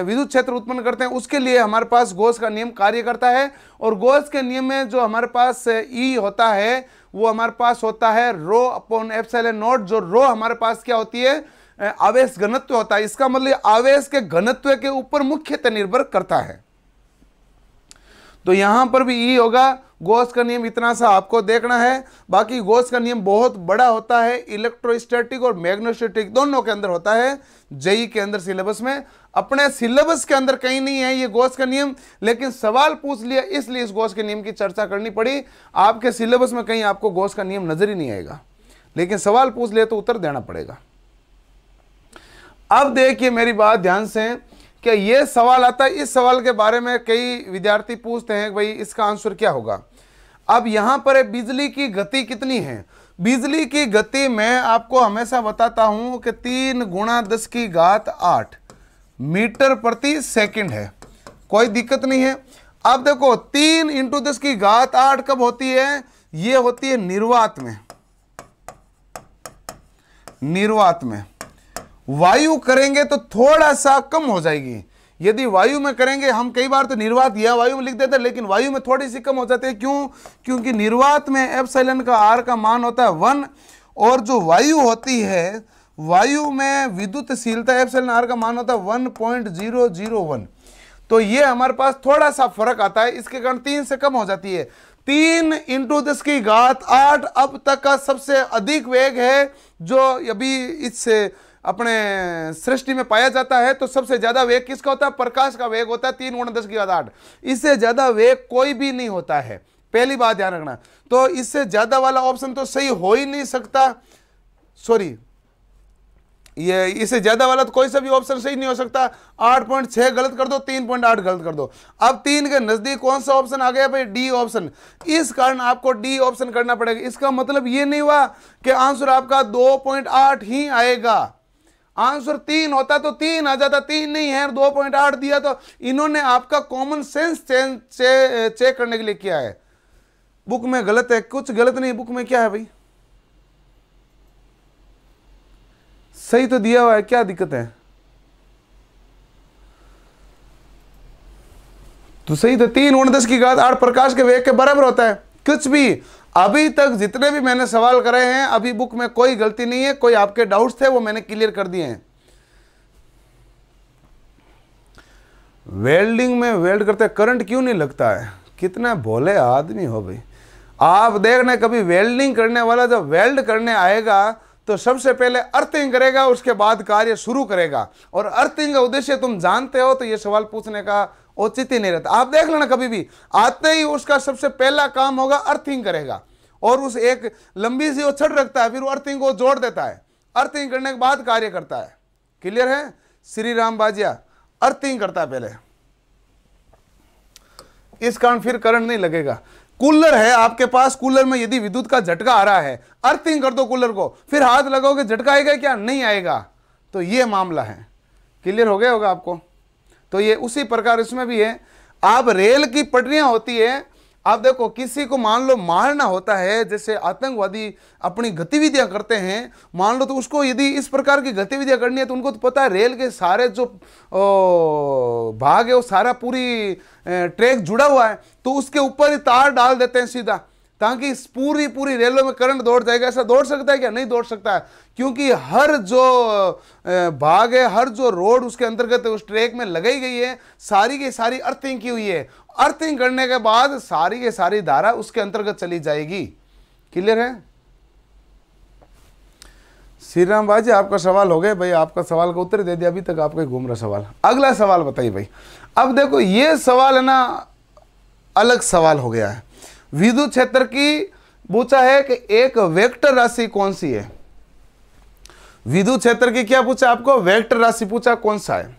विद्युत क्षेत्र उत्पन्न करते हैं उसके लिए हमारे पास गॉस का नियम कार्य करता है। और गॉस के नियम में जो हमारे पास ई होता है वो हमारे पास होता है रो अपॉन एप्सिलॉन नॉट। जो रो हमारे पास क्या होती है? आवेश घनत्व होता है। इसका मतलब आवेश के घनत्व के ऊपर मुख्यतः निर्भर करता है। तो यहां पर भी ई होगा। गॉस का नियम इतना सा आपको देखना है। बाकी गॉस का नियम बहुत बड़ा होता है, इलेक्ट्रोस्टैटिक और मैग्नेटोस्टैटिक दोनों के अंदर होता है। जेई के अंदर सिलेबस में, अपने सिलेबस के अंदर कहीं नहीं है ये गॉस का नियम, लेकिन सवाल पूछ लिया इसलिए इस गॉस के नियम की चर्चा करनी पड़ी। आपके सिलेबस में कहीं आपको गॉस का नियम नजर ही नहीं आएगा, लेकिन सवाल पूछ लिया तो उत्तर देना पड़ेगा। अब देखिए मेरी बात ध्यान से, कि ये सवाल आता है, इस सवाल के बारे में कई विद्यार्थी पूछते हैं भाई इसका आंसर क्या होगा। अब यहां पर बिजली की गति कितनी है? बिजली की गति मैं आपको हमेशा बताता हूं कि 3 × 10⁸ मीटर प्रति सेकंड है, कोई दिक्कत नहीं है। अब देखो 3 × 10⁸ कब होती है? ये होती है निर्वात में। निर्वात में वायु करेंगे तो थोड़ा सा कम हो जाएगी। यदि वायु में करेंगे, हम कई बार तो निर्वात या वायु में लिख देते हैं, लेकिन वायु में थोड़ी सी कम हो जाती है। क्यों? क्योंकि निर्वात में एप्सिलॉन का आर का मान होता है 1, और जो वायु होती है वायु में विद्युतशीलता एप्सिलॉन आर का मान होता है 1.001। तो ये हमारे पास थोड़ा सा फर्क आता है, इसके कारण 3 से कम हो जाती है। 3 × 10⁸ अब तक का सबसे अधिक वेग है जो अभी इस अपने सृष्टि में पाया जाता है। तो सबसे ज्यादा वेग किसका होता है? प्रकाश का वेग होता है 3 × 10⁸। इससे ज्यादा वेग कोई भी नहीं होता है, पहली बात ध्यान रखना। तो इससे ज्यादा वाला ऑप्शन तो सही हो ही नहीं सकता, सॉरी, ये इससे ज्यादा वाला तो कोई सा भी ऑप्शन सही नहीं हो सकता। 8.6 गलत कर दो, 3.8 गलत कर दो। अब 3 के नजदीक कौन सा ऑप्शन आ गया भाई? D option. इस कारण आपको डी ऑप्शन करना पड़ेगा। इसका मतलब ये नहीं हुआ कि आंसर आपका 2.8 ही आएगा। आंसर 3 होता तो 3 आ जाता, 3 नहीं है, 2.8 दिया। तो इन्होंने आपका कॉमन सेंस चेक करने के लिए किया है। बुक में गलत है, कुछ गलत नहीं, बुक में क्या है भाई? सही तो दिया हुआ है, क्या दिक्कत है? तो सही तो 3 × 10⁸ प्रकाश के वेग के बराबर होता है। कुछ भी अभी तक जितने भी मैंने सवाल करे हैं, अभी बुक में कोई गलती नहीं है। कोई आपके डाउट्स थे वो मैंने क्लियर कर दिए हैं। वेल्डिंग में वेल्ड करते करंट क्यों नहीं लगता है? कितना भोले आदमी हो भाई आप। देखना कभी वेल्डिंग करने वाला जब वेल्ड करने आएगा तो सबसे पहले अर्थिंग करेगा, उसके बाद कार्य शुरू करेगा। और अर्थिंग का उद्देश्य तुम जानते हो, तो ये सवाल पूछने का औचित्य नहीं रहता। आप देख लेना कभी भी आते ही उसका सबसे पहला काम होगा अर्थिंग करेगा, और उस एक लंबी सी वो छड़ रखता है, फिर वो अर्थिंग को जोड़ देता है। अर्थिंग करने के बाद कार्य करता है। क्लियर है? श्री राम बाजिया अर्थिंग करता है पहले, इस कारण फिर करंट नहीं लगेगा। कूलर है आपके पास, कूलर में यदि विद्युत का झटका आ रहा है, अर्थिंग कर दो कूलर को, फिर हाथ लगाओगे झटका आएगा क्या? नहीं आएगा। तो ये मामला है। क्लियर हो गया होगा आपको? तो ये उसी प्रकार इसमें भी है। आप रेल की पटरियां होती है, आप देखो किसी को मान लो मारना होता है, जैसे आतंकवादी अपनी गतिविधियां करते हैं मान लो, तो उसको यदि इस प्रकार की गतिविधियां करनी है तो उनको तो पता है रेल के सारे जो भाग है वो सारा पूरी ट्रैक जुड़ा हुआ है, तो उसके ऊपर ही तार डाल देते हैं सीधा, ताकि पूरी रेलों में करंट दौड़ जाएगा। ऐसा दौड़ सकता है क्या? नहीं दौड़ सकता है, क्योंकि हर जो भाग है, हर जो रोड उसके अंतर्गत उस ट्रैक में लगाई गई है, सारी की सारी अर्थिंग की हुई है। अर्थिंग करने के बाद सारी की सारी धारा उसके अंतर्गत चली जाएगी। क्लियर है? श्री राम बाजी आपका सवाल हो गया भाई, आपका सवाल का उत्तर दे दिया, अभी तक आपका घूम रहा सवाल। अगला सवाल बताइए भाई। अब देखो ये सवाल है ना, अलग सवाल हो गया है। विद्युत क्षेत्र की पूछा है कि एक वेक्टर राशि कौन सी है। विद्युत क्षेत्र की क्या पूछा आपको? वेक्टर राशि पूछा, कौन सा है?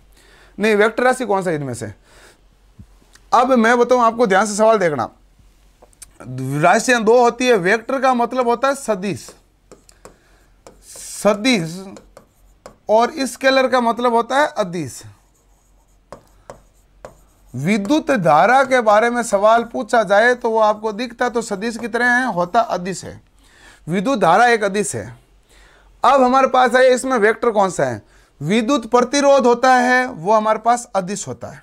नहीं, वेक्टर राशि कौन सा है इनमें से? अब मैं बताऊं आपको, ध्यान से सवाल देखना। राशियां 2 होती है। वेक्टर का मतलब होता है सदिश, सदिश, और स्केलर का मतलब होता है अदिश। विद्युत धारा के बारे में सवाल पूछा जाए तो वो आपको दिखता तो सदिश की तरह है, होता अदिश है। विद्युत धारा एक अदिश है। अब हमारे पास है इसमें वेक्टर कौन सा है? विद्युत प्रतिरोध होता है, वो हमारे पास अदिश होता है।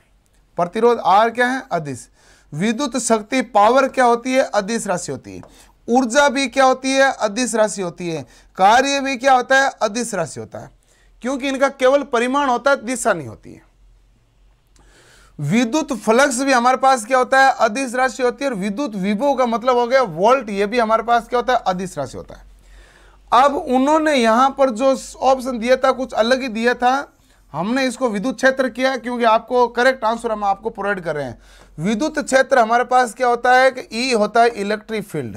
प्रतिरोध आर क्या है? अदिश। विद्युत शक्ति पावर क्या होती है? अदिश राशि होती है। ऊर्जा भी क्या होती है? अदिश राशि होती है। कार्य भी क्या होता है? अदिश राशि होता है, क्योंकि इनका केवल परिमाण होता है, दिशा नहीं होती है। विद्युत फ्लक्स भी हमारे पास क्या होता है? अदिश राशि होती है। और विद्युत विभव का मतलब हो गया वोल्ट, ये भी हमारे पास क्या होता है? अदिश राशि होता है। अब उन्होंने यहां पर जो ऑप्शन दिया था कुछ अलग ही दिया था, हमने इसको विद्युत क्षेत्र किया क्योंकि आपको करेक्ट आंसर हम आपको प्रोवाइड कर रहे हैं। विद्युत क्षेत्र हमारे पास क्या होता है कि ई होता है इलेक्ट्रिक फील्ड।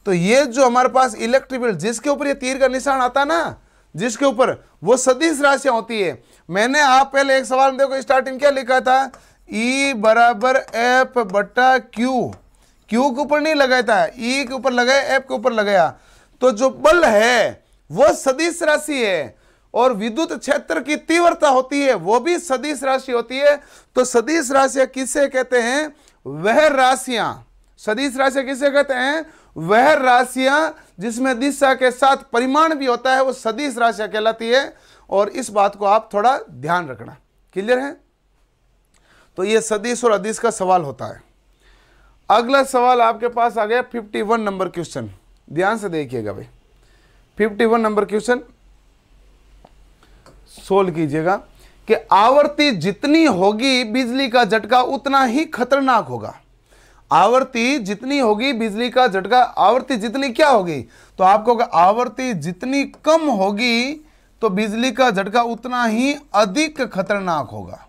तो ये जो हमारे पास इलेक्ट्रिक फील्ड जिसके ऊपर ये तीर का निशान आता है ना, जिसके ऊपर, वो सदिश राशियां होती है। मैंने आप पहले एक सवाल में देखो स्टार्टिंग क्या लिखा था? E बराबर एफ बटा क्यू। क्यू के ऊपर नहीं लगाया था, ई के ऊपर लगाया, एफ के ऊपर लगाया। तो जो बल है वो सदिश राशि है, और विद्युत क्षेत्र की तीव्रता होती है वो भी सदिश राशि होती है। तो सदिश राशियां किसे कहते हैं? वह राशियां, सदिश राशियां किसे कहते हैं? वह राशियां जिसमें दिशा के साथ परिमाण भी होता है, वो सदिश राशियां कहलाती है। और इस बात को आप थोड़ा ध्यान रखना। क्लियर है? तो ये सदिश और अदिश का सवाल होता है। अगला सवाल आपके पास आ गया 51 नंबर क्वेश्चन। ध्यान से देखिएगा भाई, 51 नंबर क्वेश्चन सोल्व कीजिएगा। कि आवृत्ति जितनी होगी बिजली का झटका उतना ही खतरनाक होगा। आवृत्ति जितनी होगी बिजली का झटका, आवृत्ति जितनी क्या होगी, तो आपको होगा आवृत्ति जितनी कम होगी तो बिजली का झटका उतना ही अधिक खतरनाक होगा,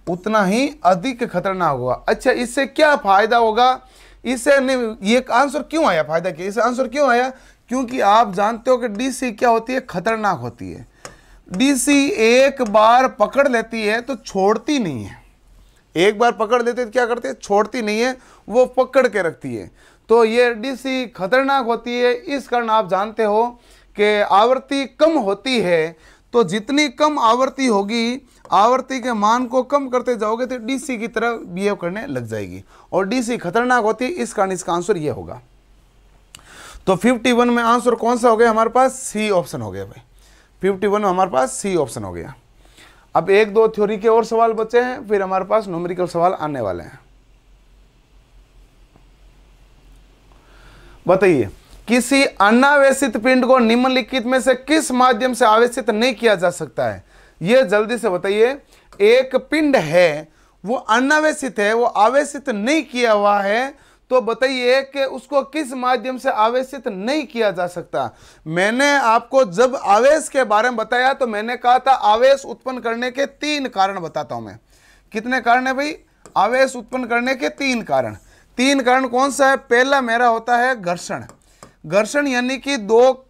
उतना ही अधिक खतरनाक होगा। अच्छा, इससे क्या फायदा होगा, इससे नहीं, ये आंसर क्यों आया, फायदा क्या, इसे आंसर क्यों आया, क्योंकि आप जानते हो कि डीसी क्या होती है, खतरनाक होती है। डीसी एक बार पकड़ लेती है तो छोड़ती नहीं है, एक बार पकड़ लेते तो क्या करती है, छोड़ती नहीं है, वो पकड़ के रखती है। तो ये डीसी खतरनाक होती है। इस कारण आप जानते हो कि आवृत्ति कम होती है, तो जितनी कम आवृत्ति होगी, आवृत्ति के मान को कम करते जाओगे तो डीसी की तरह बिहेव करने लग जाएगी, और डीसी खतरनाक होती है। इस कारण इसका आंसर ये होगा। तो 51 में आंसर कौन सा हो गया हमारे पास, सी ऑप्शन हो गया भाई। 51 में हमारे पास सी ऑप्शन हो गया। अब एक दो थ्योरी के और सवाल बचे हैं, फिर हमारे पास न्यूमेरिकल सवाल आने वाले हैं। बताइए, किसी अनावेशित पिंड को निम्नलिखित में से किस माध्यम से आवेशित नहीं किया जा सकता है, ये जल्दी से बताइए। एक पिंड है, वो अनावेशित है, वो आवेशित नहीं किया हुआ है, तो बताइए कि उसको किस माध्यम से आवेशित नहीं किया जा सकता। मैंने आपको जब आवेश के बारे में बताया तो मैंने कहा था आवेश उत्पन्न करने के 3 कारण बताता हूं मैं। कितने कारण है भाई, आवेश उत्पन्न करने के 3 कारण। 3 कारण कौन सा है, पहला मेरा होता है घर्षण। घर्षण यानी कि दो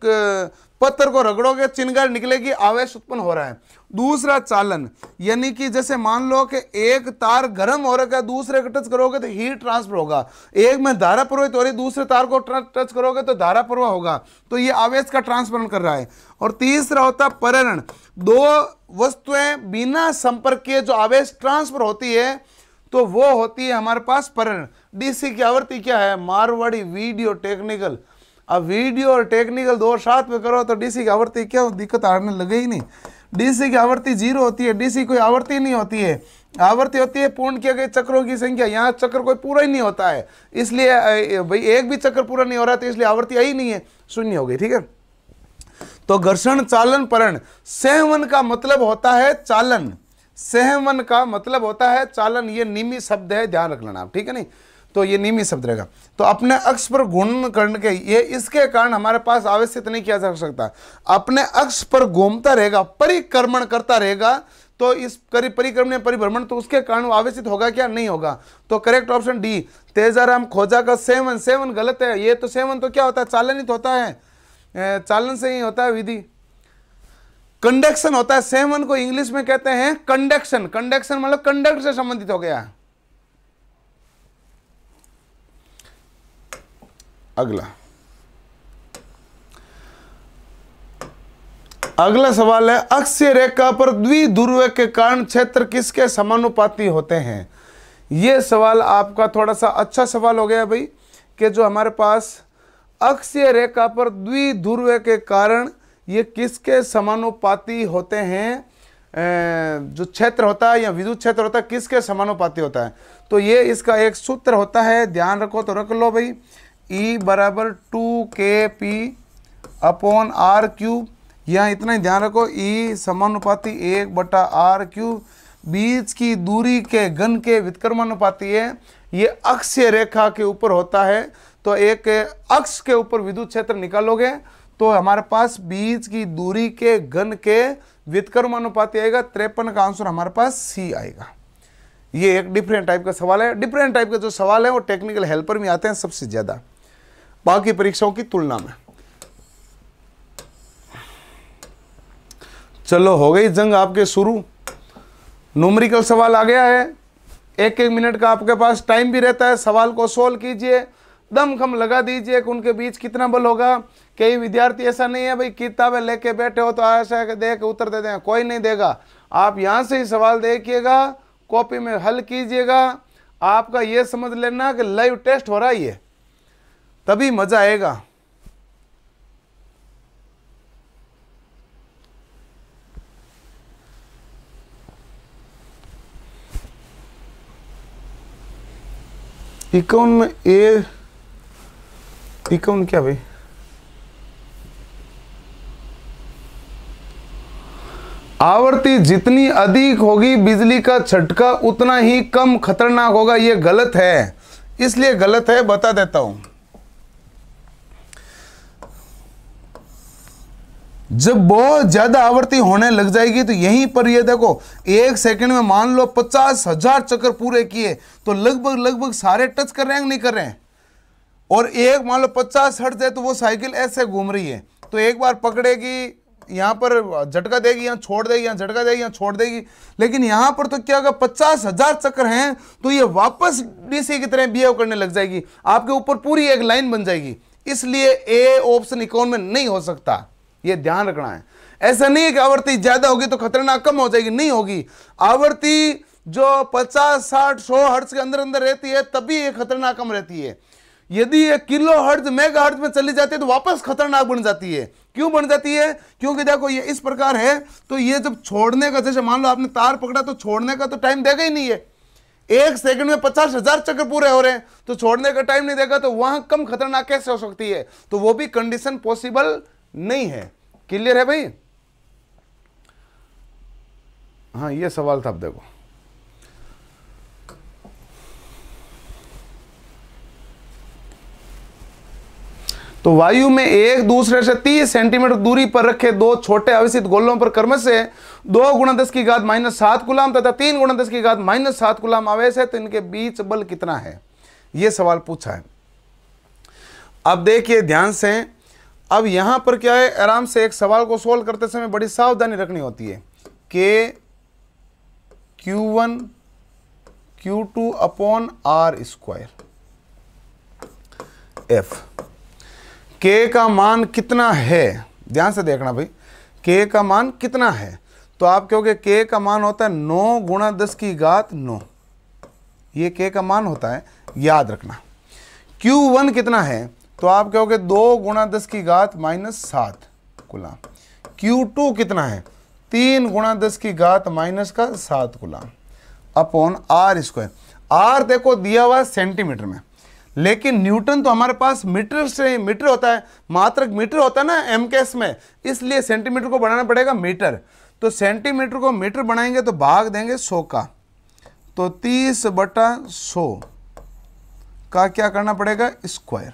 पत्थर को रगड़ोगे चिंगारी निकलेगी, आवेश उत्पन्न हो रहा है। दूसरा चालन, यानी कि जैसे मान लो कि एक तार गर्म हो रखा है, दूसरे को टच करोगे तो हीट ट्रांसफर होगा। एक में धारा प्रवाहित हो रही, दूसरे तार को टच करोगे तो धारा प्रवाह होगा, तो ये आवेश का ट्रांसफर कर रहा है। और तीसरा होता है परायण, दो वस्तुएं बिना संपर्क किए जो आवेश ट्रांसफर होती है तो वो होती है हमारे पास परायण। डीसी की आवृत्ति क्या है, मारवाड़ी वीडियो टेक्निकल। अब वीडियो और टेक्निकल दो साथ में करो तो डीसी की आवृत्ति क्या दिक्कत आने लगे ही नहीं। डीसी की आवृत्ति 0 होती है, डीसी कोई आवृत्ति नहीं होती है, आवृत्ति होती है पूर्ण किए गए चक्रों की संख्या। यहाँ चक्र कोई पूरा ही नहीं होता है, इसलिए भाई एक भी चक्र पूरा नहीं हो रहा तो इसलिए आवृत्ति आई नहीं है, 0 हो गई। ठीक है, तो घर्षण, चालन, परायण। संवहन का मतलब होता है चालन, संवहन का मतलब होता है चालन। ये निमी शब्द है, ध्यान रख लेना आप, ठीक है नहीं, तो ये निमी शब्द रहेगा। तो अपने अक्ष पर घूमने करने के ये इसके कारण हमारे पास आवेशित नहीं किया जा सकता। अपने अक्ष पर घूमता रहेगा, परिक्रमण करता रहेगा, तो इस परिक्रमण परिभ्रमण, तो उसके कारण वो आवेशित होगा क्या, नहीं होगा। तो करेक्ट ऑप्शन डी, तेजाराम खोजा का सेवन। सेवन गलत है, ये तो सेवन तो क्या होता है, चालनित होता है, चालन से ही होता है विधि। कंडक्शन होता है, सेवन को इंग्लिश में कहते हैं कंडक्शन। कंडक्शन मतलब कंडक्ट से संबंधित हो गया। अगला सवाल है, अक्षीय रेखा पर द्विध्रुव के कारण क्षेत्र किसके समानुपाती होते हैं। यह सवाल आपका थोड़ा सा अच्छा सवाल हो गया भाई, कि जो हमारे पास अक्षीय रेखा पर द्विध्रुव के कारण ये किसके समानुपाती होते हैं, जो क्षेत्र होता है या विद्युत क्षेत्र होता है किसके समानुपाती होता है। तो ये इसका एक सूत्र होता है, ध्यान रखो तो रख लो भाई, E बराबर 2kp अपॉन आर क्यूब। यहाँ इतना ही ध्यान रखो, E समानुपाती 1/r³। बीच की दूरी के घन के व्युत्क्रमानुपाती है, ये अक्षीय रेखा के ऊपर होता है। तो एक अक्ष के ऊपर विद्युत क्षेत्र निकालोगे तो हमारे पास बीच की दूरी के घन के व्युत्क्रमानुपाती आएगा। 53 का आंसर हमारे पास सी आएगा। ये एक डिफरेंट टाइप का सवाल है। डिफरेंट टाइप के जो सवाल है वो टेक्निकल हेल्पर में आते हैं सबसे ज्यादा, बाकी परीक्षाओं की तुलना में। चलो, हो गई जंग आपके शुरू। न्यूमेरिकल सवाल आ गया है, 1-1 मिनट का आपके पास टाइम भी रहता है। सवाल को सोल्व कीजिए, दमखम लगा दीजिए कि उनके बीच कितना बल होगा। कई विद्यार्थी ऐसा नहीं है भाई किताबें लेके बैठे हो तो ऐसा दे के उत्तर दे दें, कोई नहीं देगा। आप यहाँ से ही सवाल देखिएगा, कॉपी में हल कीजिएगा। आपका ये समझ लेना कि लाइव टेस्ट हो रहा है, ये तभी मजा आएगा। इक्यावन में ए, इक्यावन क्या भाई, आवृत्ति जितनी अधिक होगी बिजली का झटका उतना ही कम खतरनाक होगा। ये गलत है, इसलिए गलत है, बता देता हूं। जब बहुत ज्यादा आवृत्ति होने लग जाएगी तो यहीं पर ये देखो, एक सेकंड में मान लो 50,000 चक्कर पूरे किए तो लगभग सारे टच कर रहे हैं, नहीं कर रहे हैं। और एक मान लो 50 हर्ट्ज है तो वो साइकिल ऐसे घूम रही है, तो एक बार पकड़ेगी, यहाँ पर झटका देगी, यहाँ छोड़ देगी, यहाँ झटका देगी, यहाँ छोड़ देगी। लेकिन यहाँ पर तो क्या होगा, 50,000 चक्कर हैं तो ये वापस डीसी की तरह बिहेव करने लग जाएगी, आपके ऊपर पूरी एक लाइन बन जाएगी। इसलिए ए ऑप्शन इकोन में नहीं हो सकता, ये ध्यान रखना है। ऐसा नहीं है कि आवृत्ति ज्यादा होगी तो खतरनाक कम हो जाएगी, नहीं होगी। आवृत्ति जो 50, 60, 100 हर्ट्ज के अंदर अंदर रहती है तभी ये खतरनाक कम रहती है। यदि ये किलो हर्ट्ज, मेगा हर्ट्ज में चली जाती है तो वापस खतरनाक बन जाती है। क्यों बन जाती है? क्योंकि देखो ये इस प्रकार है, तो ये जब छोड़ने का, जैसे मान लो आपने तार पकड़ा तो छोड़ने का तो टाइम देगा ही नहीं है। एक सेकंड में 50,000 चक्कर पूरे हो रहे हैं तो छोड़ने का टाइम नहीं देगा, तो वहां कम खतरनाक कैसे हो सकती है? तो वो भी कंडीशन पॉसिबल नहीं है। क्लियर है भाई? हाँ, ये सवाल था। अब देखो, तो वायु में एक दूसरे से 30 सेंटीमीटर दूरी पर रखे दो छोटे अविसित गोलों पर क्रमशः 2 × 10⁻⁷ कूलाम तथा 3 × 10⁻⁷ कूलाम आवेश है, तो इनके बीच बल कितना है? यह सवाल पूछा है। अब देखिए ध्यान से, अब यहां पर क्या है, आराम से एक सवाल को सोल्व करते समय बड़ी सावधानी रखनी होती है। K Q1 Q2 upon R² F। K का मान कितना है? ध्यान से देखना भाई, K का मान कितना है? तो आप कहोगे K का मान होता है 9 × 10⁹। ये K का मान होता है, याद रखना। Q1 कितना है? तो आप कहोगे 2 × 10⁻⁷ कूलाम। Q2 कितना है? 3 × 10⁻⁷ कूलाम अपॉन R²। R देखो दिया हुआ है सेंटीमीटर में, लेकिन न्यूटन तो हमारे पास मीटर से मीटर होता है, मात्रक मीटर होता है ना एम केस में, इसलिए सेंटीमीटर को बढ़ाना पड़ेगा मीटर। तो सेंटीमीटर को मीटर बनाएंगे तो भाग देंगे 100 का, तो 30/100 का क्या करना पड़ेगा? स्क्वायर।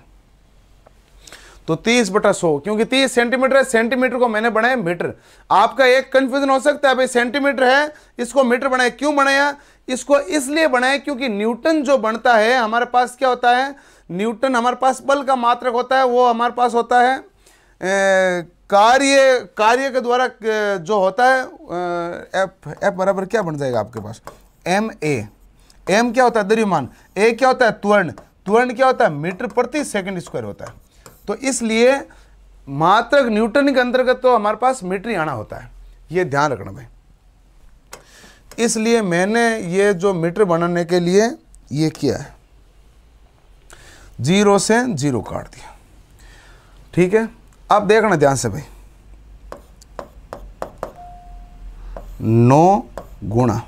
तो 30/100, क्योंकि 30 सेंटीमीटर है, सेंटीमीटर को मैंने बनाया मीटर। आपका एक कंफ्यूजन हो सकता है, भाई सेंटीमीटर है इसको मीटर बनाया, क्यों बनाया? इसको इसलिए बनाया क्योंकि न्यूटन जो बनता है हमारे पास क्या होता है, न्यूटन हमारे पास बल का मात्रक होता है, वो हमारे पास होता है कार्य के द्वारा जो होता है एफ बराबर क्या बन जाएगा आपके पास? MA। एम क्या होता है? द्रव्यमान। ए क्या होता है? त्वरण। त्वरण क्या होता है? मीटर प्रति सेकंड स्क्वायर होता है। तो इसलिए मात्रक न्यूटन के अंतर्गत तो हमारे पास मीटर ही आना होता है, ये ध्यान रखना भाई। इसलिए मैंने ये जो मीटर बनाने के लिए ये किया है, 0 से 0 काट दिया। ठीक है, अब देखना ध्यान से भाई, 9 गुणा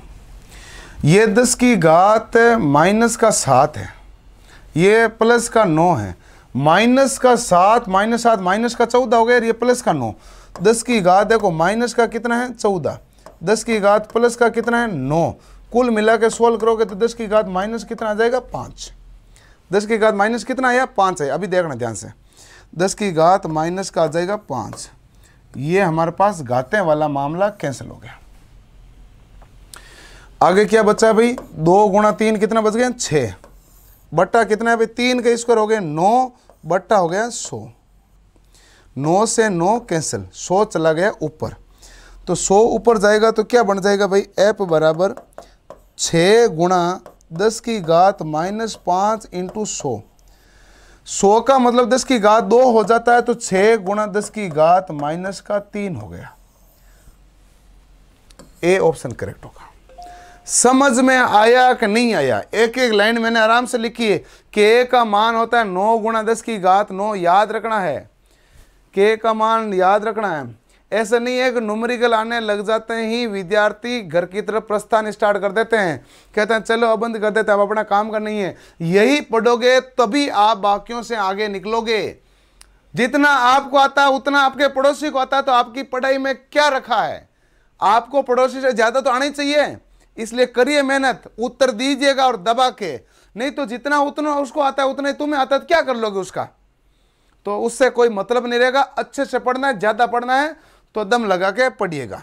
ये 10⁻⁻7 है, ये प्लस का 9 है, माइनस का 7 -7 -14 हो गया, ये प्लस का 9। 10 की घात देखो, माइनस का कितना है? 14। 10 की घात प्लस का कितना है? 9। कुल मिला के सोल्व करोगे तो 10 की घात माइनस कितना आ जाएगा? 5। 10 की घात माइनस कितना आया? 5 है। अभी देखना ध्यान से, 10 की घात माइनस का आ जाएगा 5। ये हमारे पास घातें वाला मामला कैंसिल हो गया। आगे क्या बचा भाई? 2 × 3 कितना बच गया? 6 बट्टा कितना है भाई? 3 के स्क्वायर हो गए 9 बट्टा हो गया 100। 9 से 9 कैंसिल, 100 चला गया ऊपर, तो 100 ऊपर जाएगा तो क्या बन जाएगा भाई? F बराबर 6 × 10 की घात -5 × 100। 100 का मतलब 10 की घात 2 हो जाता है, तो 6 × 10 की घात -3 हो गया। ए ऑप्शन करेक्ट होगा। समझ में आया कि नहीं आया? एक एक लाइन मैंने आराम से लिखी है। K का मान होता है 9 × 10 की घात 9, याद रखना है। K का मान याद रखना है। ऐसा नहीं है कि न्यूमेरिकल आने लग जाते ही विद्यार्थी घर की तरफ प्रस्थान स्टार्ट कर देते हैं, कहते हैं चलो अब बंद कर देते हैं, अब अपना काम करना ही है। यही पढ़ोगे तभी आप बाकियों से आगे निकलोगे। जितना आपको आता है उतना आपके पड़ोसी को आता है, तो आपकी पढ़ाई में क्या रखा है? आपको पड़ोसी से ज्यादा तो आना ही चाहिए, इसलिए करिए मेहनत, उत्तर दीजिएगा और दबा के, नहीं तो जितना उतना उसको आता है उतना ही तुम्हें आता है, तो क्या कर लोगे उसका, तो उससे कोई मतलब नहीं रहेगा। अच्छे से पढ़ना है, ज्यादा पढ़ना है तो दम लगा के पढ़िएगा।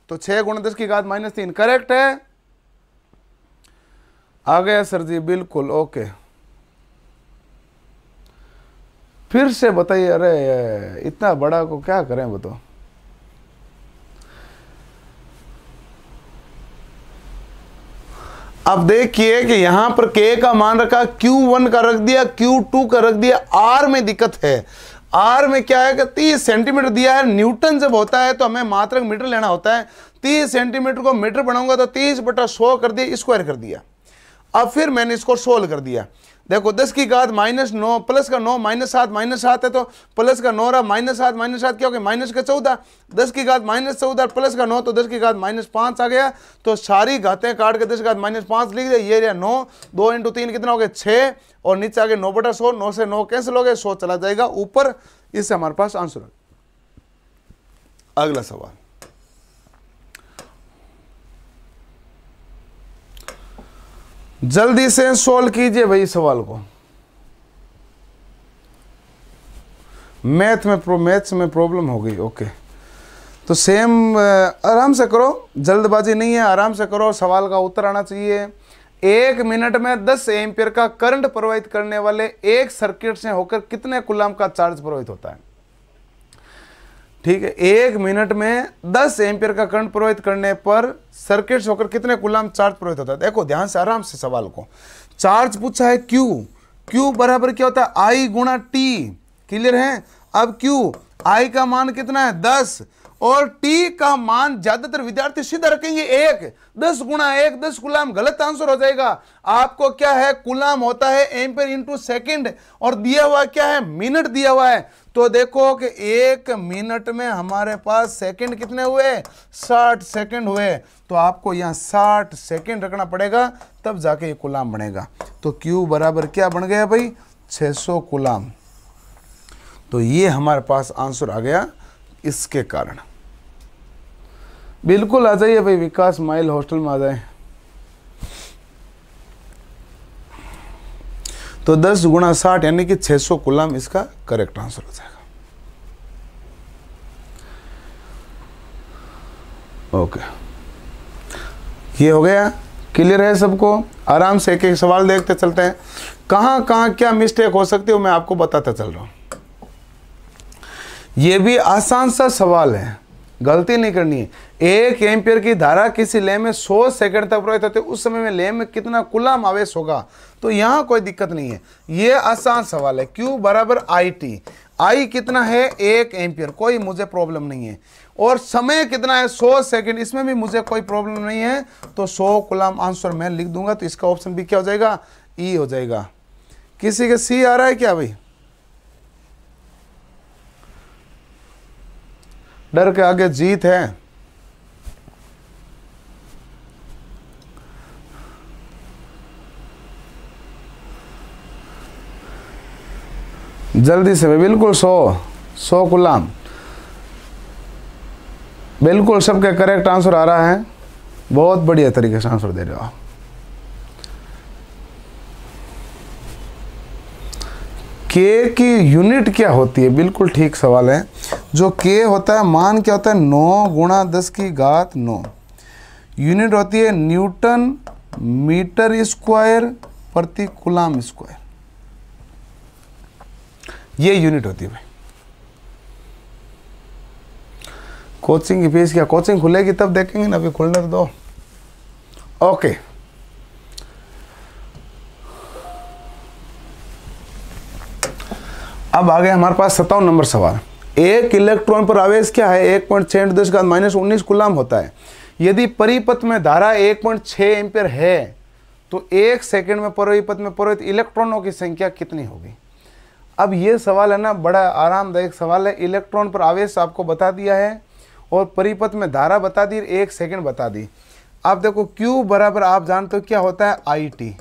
तो 6 गुणा 10 की घात -3 करेक्ट है। आ गया सर जी, बिल्कुल ओके। फिर से बताइए, अरे इतना बड़ा को क्या करें बताओ। अब देखिए कि यहां पर k का मान रखा, Q1 का रख दिया, Q2 का रख दिया, R में दिक्कत है। R में क्या है कि 30 सेंटीमीटर दिया है, न्यूटन जब होता है तो हमें मात्रक मीटर लेना होता है। 30 सेंटीमीटर को मीटर बनाऊंगा तो 30/100 कर दिया, स्क्वायर कर दिया। अब फिर मैंने इसको सोल्व कर दिया। देखो 10 की घात -9 प्लस का 9 -7 है, तो प्लस का 9 रहा, -7 क्या हो गया -14। 10 की घात -14 प्लस का 9 तो 10 की घात -5 आ गया। तो सारी घातें काट के 10 की घात -5 लिख दिया। ये रहा 9, 2 × 3 कितना हो गया 6, और नीचे आ गया 9/100, 9 से 9 कैंसिल हो गए, 100 चला जाएगा ऊपर। इससे हमारे पास आंसर है। अगला सवाल, जल्दी से सोल्व कीजिए भाई सवाल को। मैथ्स में प्रॉब्लम हो गई, ओके। तो सेम आराम से करो, जल्दबाजी नहीं है, आराम से करो। सवाल का उत्तर आना चाहिए। 1 मिनट में 10 एम्पीयर का करंट प्रवाहित करने वाले एक सर्किट से होकर कितने कूलम का चार्ज प्रवाहित होता है? ठीक है, 1 मिनट में 10 एम्पीयर का करंट प्रवाहित करने पर सर्किट से होकर कितने कूलम चार्ज प्रवाहित होता है? देखो ध्यान से, आराम से सवाल को। चार्ज पूछा है Q बराबर क्या होता है I गुणा T, क्लियर है। अब Q I का मान कितना है 10, और T का मान ज्यादातर विद्यार्थी सीधा रखेंगे 1। 10 गुणा 1 10 कूलम, गलत आंसर हो जाएगा। आपको क्या है, कूलम होता है एम्पीयर इंटू सेकेंड, और दिया हुआ क्या है, मिनट दिया हुआ है। तो देखो कि 1 मिनट में हमारे पास सेकंड कितने हुए, 60 सेकंड हुए। तो आपको यहाँ 60 सेकंड रखना पड़ेगा, तब जाके ये कूलम बनेगा। तो Q बराबर क्या बन गया भाई, 600 कूलम। तो ये हमारे पास आंसर आ गया इसके कारण। बिल्कुल आ जाइए भाई, विकास माइल हॉस्टल में आ जाए। तो 10 गुणा 60 यानी कि 600 कूलम इसका करेक्ट आंसर हो जाएगा। ओके, ये हो गया, क्लियर है सबको। आराम से एक एक सवाल देखते चलते हैं। कहाँ कहाँ क्या मिस्टेक हो सकती है मैं आपको बताता चल रहा हूँ। ये भी आसान सा सवाल है, गलती नहीं करनी है। 1 एम्पीयर की धारा किसी लैंप में 100 सेकंड तक प्रवाहित होती है, उस समय में लैंप में कितना कूलम आवेश होगा? तो यहाँ कोई दिक्कत नहीं है, ये आसान सवाल है। Q बराबर IT, I कितना है 1 एम्पीयर, कोई मुझे प्रॉब्लम नहीं है। और समय कितना है 100 सेकंड, इसमें भी मुझे कोई प्रॉब्लम नहीं है। तो 100 कूलम आंसर मैं लिख दूंगा। तो इसका ऑप्शन भी क्या हो जाएगा, E हो जाएगा। किसी के C आ रहा है क्या भाई? डर के आगे जीत है। जल्दी से, बिल्कुल 100 कूलम, बिल्कुल सबके करेक्ट आंसर आ रहा है। बहुत बढ़िया तरीके से आंसर दे रहे हो आप। के की यूनिट क्या होती है? बिल्कुल ठीक सवाल है। जो के होता है, मान क्या होता है, 9 गुणा 10 की घात 9। यूनिट होती है न्यूटन मीटर स्क्वायर प्रति कूलम स्क्वायर, ये यूनिट होती है भाई। कोचिंग की फीस क्या, कोचिंग खुलेगी तब देखेंगे ना, अभी खुलने तो दो। ओके, अब आ गए हमारे पास 57 नंबर सवाल। एक इलेक्ट्रॉन पर आवेश क्या है, 1.6 × 10⁻19 कूलम होता है। यदि परिपथ में धारा 1.6 एम्पीयर है तो 1 सेकंड में परिपथ में प्रवाहित इलेक्ट्रॉनों की संख्या कितनी होगी? अब ये सवाल है ना, बड़ा आरामदायक सवाल है। इलेक्ट्रॉन पर आवेश आपको बता दिया है और परिपथ में धारा बता दी, 1 सेकंड बता दी। अब देखो Q बराबर आप जानते हो क्या होता है, IT,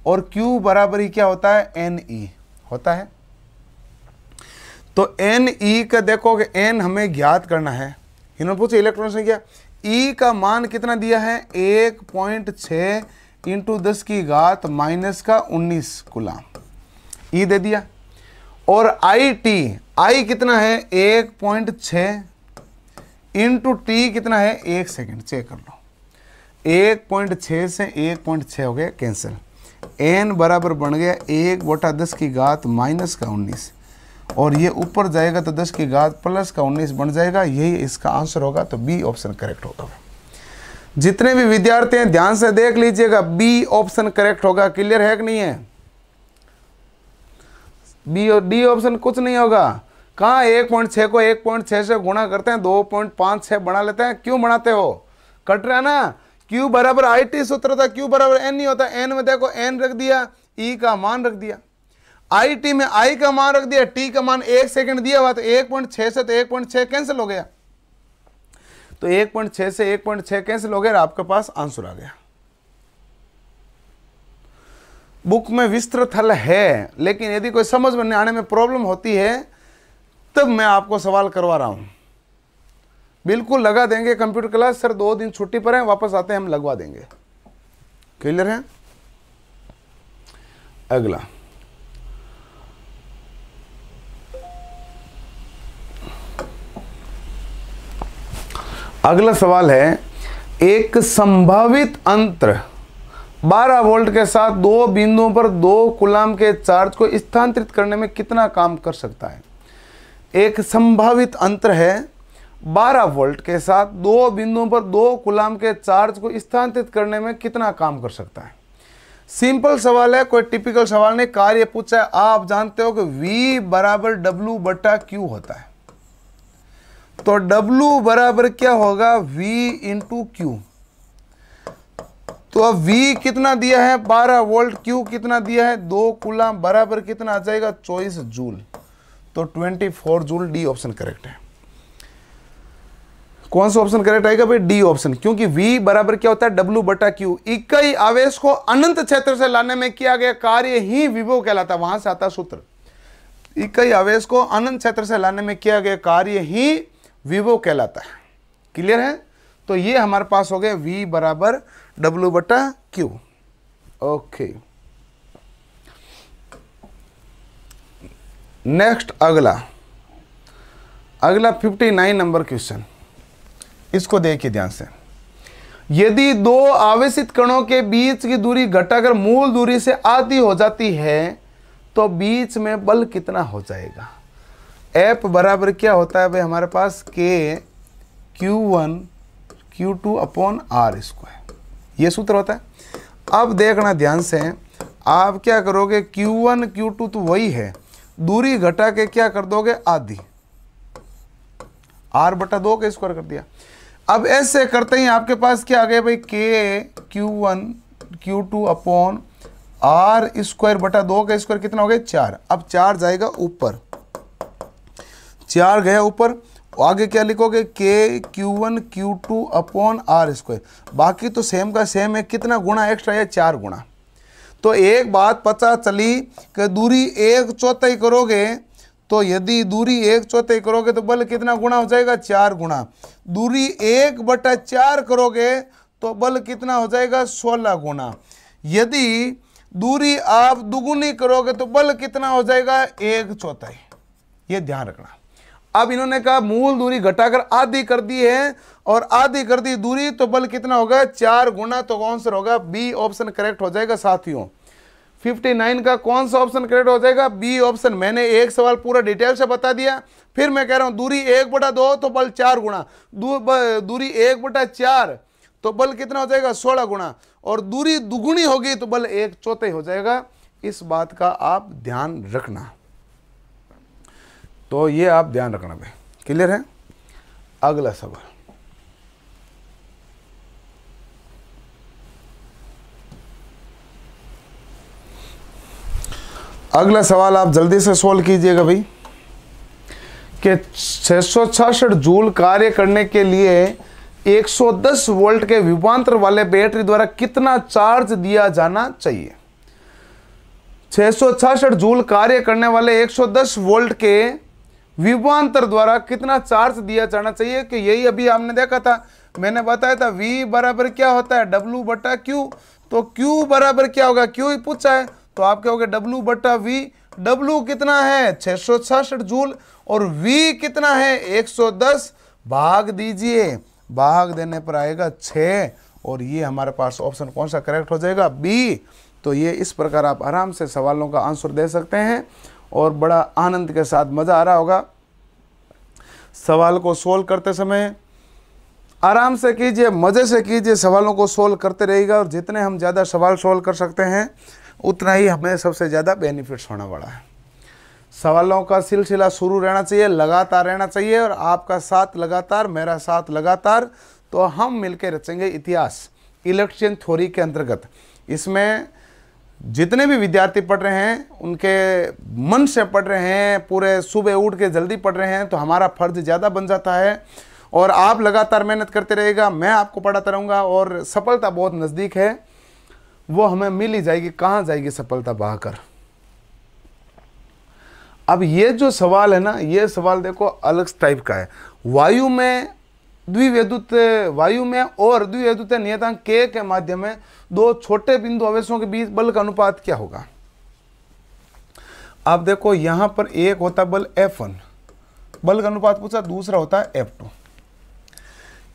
और Q बराबर ही क्या होता है, NE होता है। तो NE का देखो कि N हमें ज्ञात करना है। इन्होंने पूछा इलेक्ट्रॉन संख्या, ई का मान कितना दिया है 1.6 इंटू 10 की घात माइनस का 19 गुलाम, ई दे दिया। और आई टी, आई कितना है 1.6 इंटू टी कितना है 1 सेकेंड, चेक कर लो। 1.6 से 1.6 हो गया कैंसिल, एन बराबर बन गया 1/10 की घात माइनस का 19, और ये ऊपर जाएगा तो 10 की घात प्लस का 19 बन जाएगा। यही इसका आंसर होगा, तो बी ऑप्शन करेक्ट होगा। जितने भी विद्यार्थी हैं ध्यान से देख लीजिएगा, बी ऑप्शन करेक्ट होगा। क्लियर है कि नहीं है? बी और डी ऑप्शन कुछ नहीं होगा। कहाँ 1.6 को 1.6 से गुणा करते हैं, 2.56 बना लेते हैं। क्यों बनाते हो? कट रहा है ना। Q बराबर आई टी सूत्र था, Q बराबर एन नहीं होता। एन में देखो एन रख दिया, ई का मान रख दिया। आई टी में आई का मान रख दिया, टी का मान 1 सेकंड दिया हुआ, तो 1.6 से तो 1.6 कैंसिल हो गया। तो 1.6 से 1.6 कैंसिल हो गया और आपके पास आंसर आ गया। बुक में विस्तृत हल है, लेकिन यदि कोई समझ में आने में प्रॉब्लम होती है तब मैं आपको सवाल करवा रहा हूं। बिल्कुल लगा देंगे कंप्यूटर क्लास। सर 2 दिन छुट्टी पर हैं, वापस आते हैं हम लगवा देंगे। क्लियर है? अगला सवाल है, एक संभावित अंतर 12 वोल्ट के साथ 2 बिंदुओं पर 2 कूलाम के चार्ज को स्थानांतरित करने में कितना काम कर सकता है? एक संभावित अंतर है 12 वोल्ट के साथ 2 बिंदुओं पर 2 कूलाम के चार्ज को स्थानांतरित करने में कितना काम कर सकता है? सिंपल सवाल है, कोई टिपिकल सवाल नहीं। कार्य पूछा है, आप जानते हो कि V बराबर W/Q होता है, तो W बराबर क्या होगा V इंटू Q। तो अब V कितना दिया है 12 वोल्ट, Q कितना दिया है 2 कूलाम, बराबर कितना आ जाएगा 24 जूल। तो 24 जूल। डी ऑप्शन करेक्ट है। कौन सा ऑप्शन करेक्ट आएगा भाई? डी ऑप्शन, क्योंकि V बराबर क्या होता है W/Q। इकाई आवेश को अनंत क्षेत्र से लाने में किया गया कार्य ही विभव कहलाता है। वहां से आता सूत्र, इकाई आवेश को अनंत क्षेत्र से लाने में किया गया कार्य ही विभव कहलाता है। क्लियर है? तो ये हमारे पास हो गया V बराबर W/Q। ओके, नेक्स्ट अगला 59 नंबर क्वेश्चन, इसको देखिए ध्यान से। यदि 2 आवेशित कणों के बीच की दूरी घटाकर मूल दूरी से आधी हो जाती है तो बीच में बल कितना हो जाएगा? F बराबर क्या होता है भाई हमारे पास? K Q1 Q2/R², ये सूत्र होता है। अब देखना ध्यान से, आप क्या करोगे, Q1 Q2 तो वही है, दूरी घटा के क्या कर दोगे आधी, R/2 का स्क्वायर कर दिया। अब ऐसे करते ही आपके पास क्या आ गया भाई, K Q1 Q2/R² बटा 2 का स्क्वायर कितना हो गया 4। अब 4 जाएगा ऊपर, 4 गया ऊपर, आगे क्या लिखोगे K Q1 Q2/R²। बाकी तो सेम का सेम है, कितना गुणा एक्स्ट्रा है 4 गुणा। तो एक बात पता चली कि दूरी 1/4 करोगे, तो यदि दूरी 1/4 करोगे तो बल कितना गुणा हो जाएगा 4 गुणा। दूरी 1/4 करोगे तो बल कितना हो जाएगा 16 गुणा। यदि दूरी आप दुगुनी करोगे तो बल कितना हो जाएगा 1/4। ये ध्यान रखना। अब इन्होंने कहा मूल दूरी घटाकर आधी कर दी है और आधी कर दी दूरी, तो बल कितना होगा 4 गुना। तो कौन सा होगा? बी ऑप्शन करेक्ट हो जाएगा साथियों। 59 का कौन सा ऑप्शन करेक्ट हो जाएगा? B option. मैंने एक सवाल पूरा डिटेल से बता दिया, फिर मैं कह रहा हूं दूरी 1/2 तो बल 4 गुना, दूरी 1/4 तो बल कितना हो जाएगा 16 गुना, और दूरी दुगुनी होगी तो बल 1/4 हो जाएगा। इस बात का आप ध्यान रखना। तो ये आप ध्यान रखना भाई। क्लियर है? अगला सवाल, अगला सवाल आप जल्दी से सोल्व कीजिएगा भाई कि 666 जूल कार्य करने के लिए 110 वोल्ट के विभवांतर वाले बैटरी द्वारा कितना चार्ज दिया जाना चाहिए? 666 जूल कार्य करने वाले 110 वोल्ट के विभवांतर द्वारा कितना चार्ज दिया जाना चाहिए? कि यही अभी हमने देखा था मैंने बताया था V बराबर क्या होता है W बटा Q, तो Q बराबर क्या होगा, Q ही पूछा है, तो आप क्या होगा W बटा V। W कितना है 666 जूल और V कितना है 110, भाग दीजिए, भाग देने पर आएगा 6 और ये हमारे पास ऑप्शन कौन सा करेक्ट हो जाएगा, B। तो ये इस प्रकार आप आराम से सवालों का आंसर दे सकते हैं और बड़ा आनंद के साथ मज़ा आ रहा होगा। सवाल को सोल्व करते समय आराम से कीजिए, मज़े से कीजिए, सवालों को सोल्व करते रहिएगा और जितने हम ज़्यादा सवाल सोल्व कर सकते हैं उतना ही हमें सबसे ज़्यादा बेनिफिट्स होने वाला है। सवालों का सिलसिला शुरू रहना चाहिए, लगातार रहना चाहिए और आपका साथ लगातार, मेरा साथ लगातार, तो हम मिलकर रचेंगे इतिहास इलेक्शन थ्योरी के अंतर्गत। इसमें जितने भी विद्यार्थी पढ़ रहे हैं उनके मन से पढ़ रहे हैं, पूरे सुबह उठ के जल्दी पढ़ रहे हैं, तो हमारा फर्ज ज़्यादा बन जाता है और आप लगातार मेहनत करते रहेगा, मैं आपको पढ़ाता रहूँगा और सफलता बहुत नज़दीक है, वो हमें मिल ही जाएगी। कहाँ जाएगी सफलता बहाकर। अब ये जो सवाल है ना, ये सवाल देखो अलग टाइप का है। वायु में और द्विविद्युत नियतांक K के माध्यम में दो छोटे बिंदु आवेशों के बीच बल का अनुपात क्या होगा। आप देखो यहां पर एक होता है बल F1, बल का अनुपात पूछा, दूसरा होता है F2।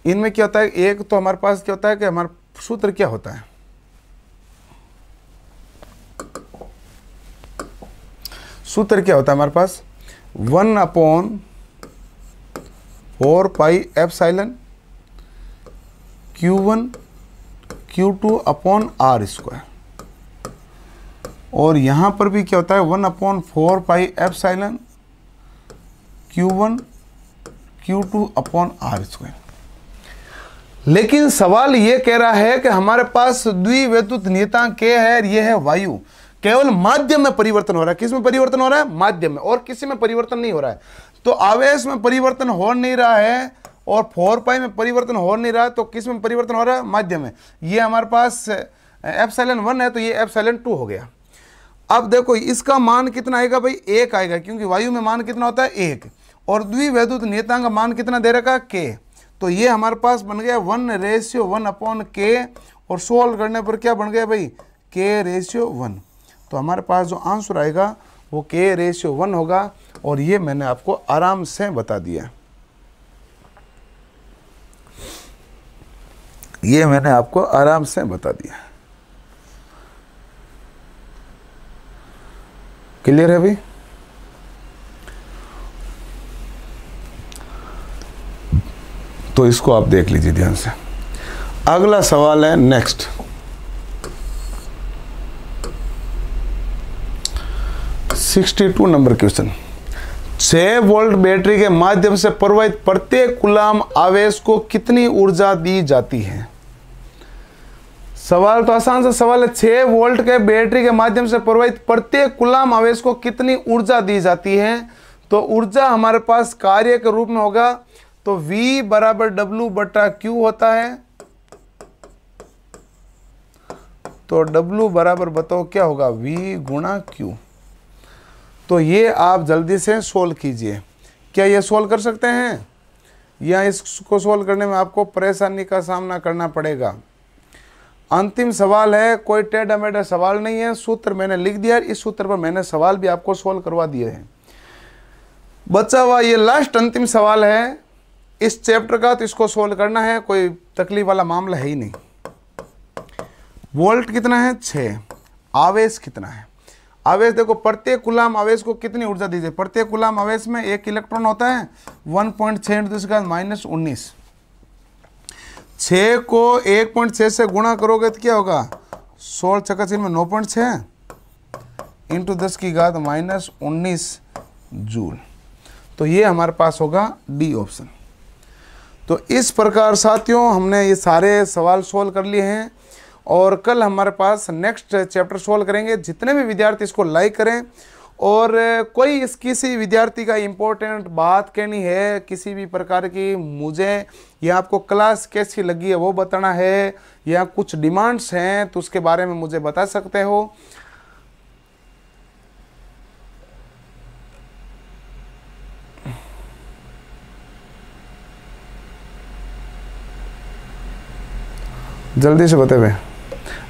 इनमें क्या होता है, एक तो हमारे पास क्या होता है कि हमारा सूत्र क्या होता है, सूत्र क्या होता है हमारे पास 1/4 pi epsilon Q1 Q2 upon R square, और यहां पर भी क्या होता है 1/4 pi epsilon Q1 Q2 upon R square. लेकिन सवाल ये कह रहा है कि हमारे पास द्विविद्युत नियतांक K है, ये है वायु, केवल माध्यम में परिवर्तन हो रहा है। किस में परिवर्तन हो रहा है, माध्यम में, और किसी में परिवर्तन नहीं हो रहा है। तो आवेश में परिवर्तन हो नहीं रहा है और 4 पाई में परिवर्तन हो नहीं रहा है, तो किस में परिवर्तन हो रहा है, माध्यम में। ये हमारे पास एप्सिलॉन 1 है तो ये एप्सिलॉन 2 हो गया। अब देखो इसका मान कितना आएगा भाई, 1 आएगा, क्योंकि वायु में मान कितना होता है 1 और द्विविद्युत नियतांक का मान कितना दे रखा K, तो ये हमारे पास बन गया 1:1/K और सोल्व करने पर क्या बन गया भाई K/1। तो हमारे पास जो आंसर आएगा वो K/1 होगा और ये मैंने आपको आराम से बता दिया, ये मैंने आपको आराम से बता दिया। क्लियर है भाई। तो इसको आप देख लीजिए ध्यान से। अगला सवाल है next, (62) number question. 6 volt battery के माध्यम से प्रवाहित प्रत्येक कूलाम आवेश को कितनी ऊर्जा दी जाती है। सवाल तो आसान सा सवाल है, 6 वोल्ट के बैटरी के माध्यम से प्रवाहित प्रत्येक कूलाम आवेश को कितनी ऊर्जा दी जाती है। तो ऊर्जा हमारे पास कार्य के रूप में होगा, तो V बराबर W बटा Q होता है, तो W बराबर बताओ क्या होगा, V गुणा Q। तो ये आप जल्दी से सोल्व कीजिए। क्या ये सोल्व कर सकते हैं, या इसको सोल्व करने में आपको परेशानी का सामना करना पड़ेगा। अंतिम सवाल है, कोई टेढ़ा मेढ़ा सवाल नहीं है, सूत्र मैंने लिख दिया, इस सूत्र पर मैंने सवाल भी आपको सोल्व करवा दिए हैं। बचा हुआ ये लास्ट अंतिम सवाल है इस चैप्टर का, तो इसको सोल्व करना है, कोई तकलीफ वाला मामला है ही नहीं। वोल्ट कितना है 6, आवेश कितना है, आवेश देखो प्रत्येक कूलाम आवेश को कितनी ऊर्जा दी जाए। प्रत्येक कूलाम आवेश में 1 इलेक्ट्रॉन होता है, 1.6 × 10⁻19। 6 को 1.6 से गुणा करोगे तो क्या होगा, 16 × 9.6 × 10⁻19 जूल। तो ये हमारे पास होगा डी ऑप्शन। तो इस प्रकार साथियों हमने ये सारे सवाल सोल्व कर लिए हैं और कल हमारे पास नेक्स्ट चैप्टर सोल्व करेंगे। जितने भी विद्यार्थी इसको लाइक करें, और कोई किसी विद्यार्थी का इम्पोर्टेंट बात कहनी है, किसी भी प्रकार की, मुझे या आपको क्लास कैसी लगी है वो बताना है, या कुछ डिमांड्स हैं तो उसके बारे में मुझे बता सकते हो। जल्दी से बता भाई।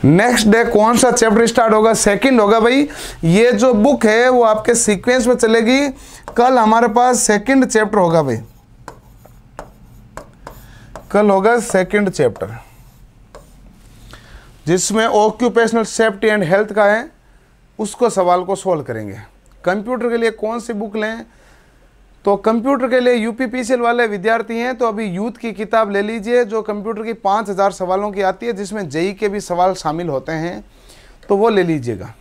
नेक्स्ट डे कौन सा चैप्टर स्टार्ट होगा? सेकंड होगा भाई। ये जो बुक है वो आपके सीक्वेंस में चलेगी। कल हमारे पास सेकंड चैप्टर होगा भाई, कल होगा सेकंड चैप्टर, जिसमें ऑक्यूपेशनल सेफ्टी एंड हेल्थ का है, उसको सवाल को सोल्व करेंगे। कंप्यूटर के लिए कौन सी बुक लें? तो कंप्यूटर के लिए यूपीपीसीएल वाले विद्यार्थी हैं तो अभी यूथ की किताब ले लीजिए, जो कंप्यूटर की 5000 सवालों की आती है, जिसमें जेई के भी सवाल शामिल होते हैं, तो वो ले लीजिएगा।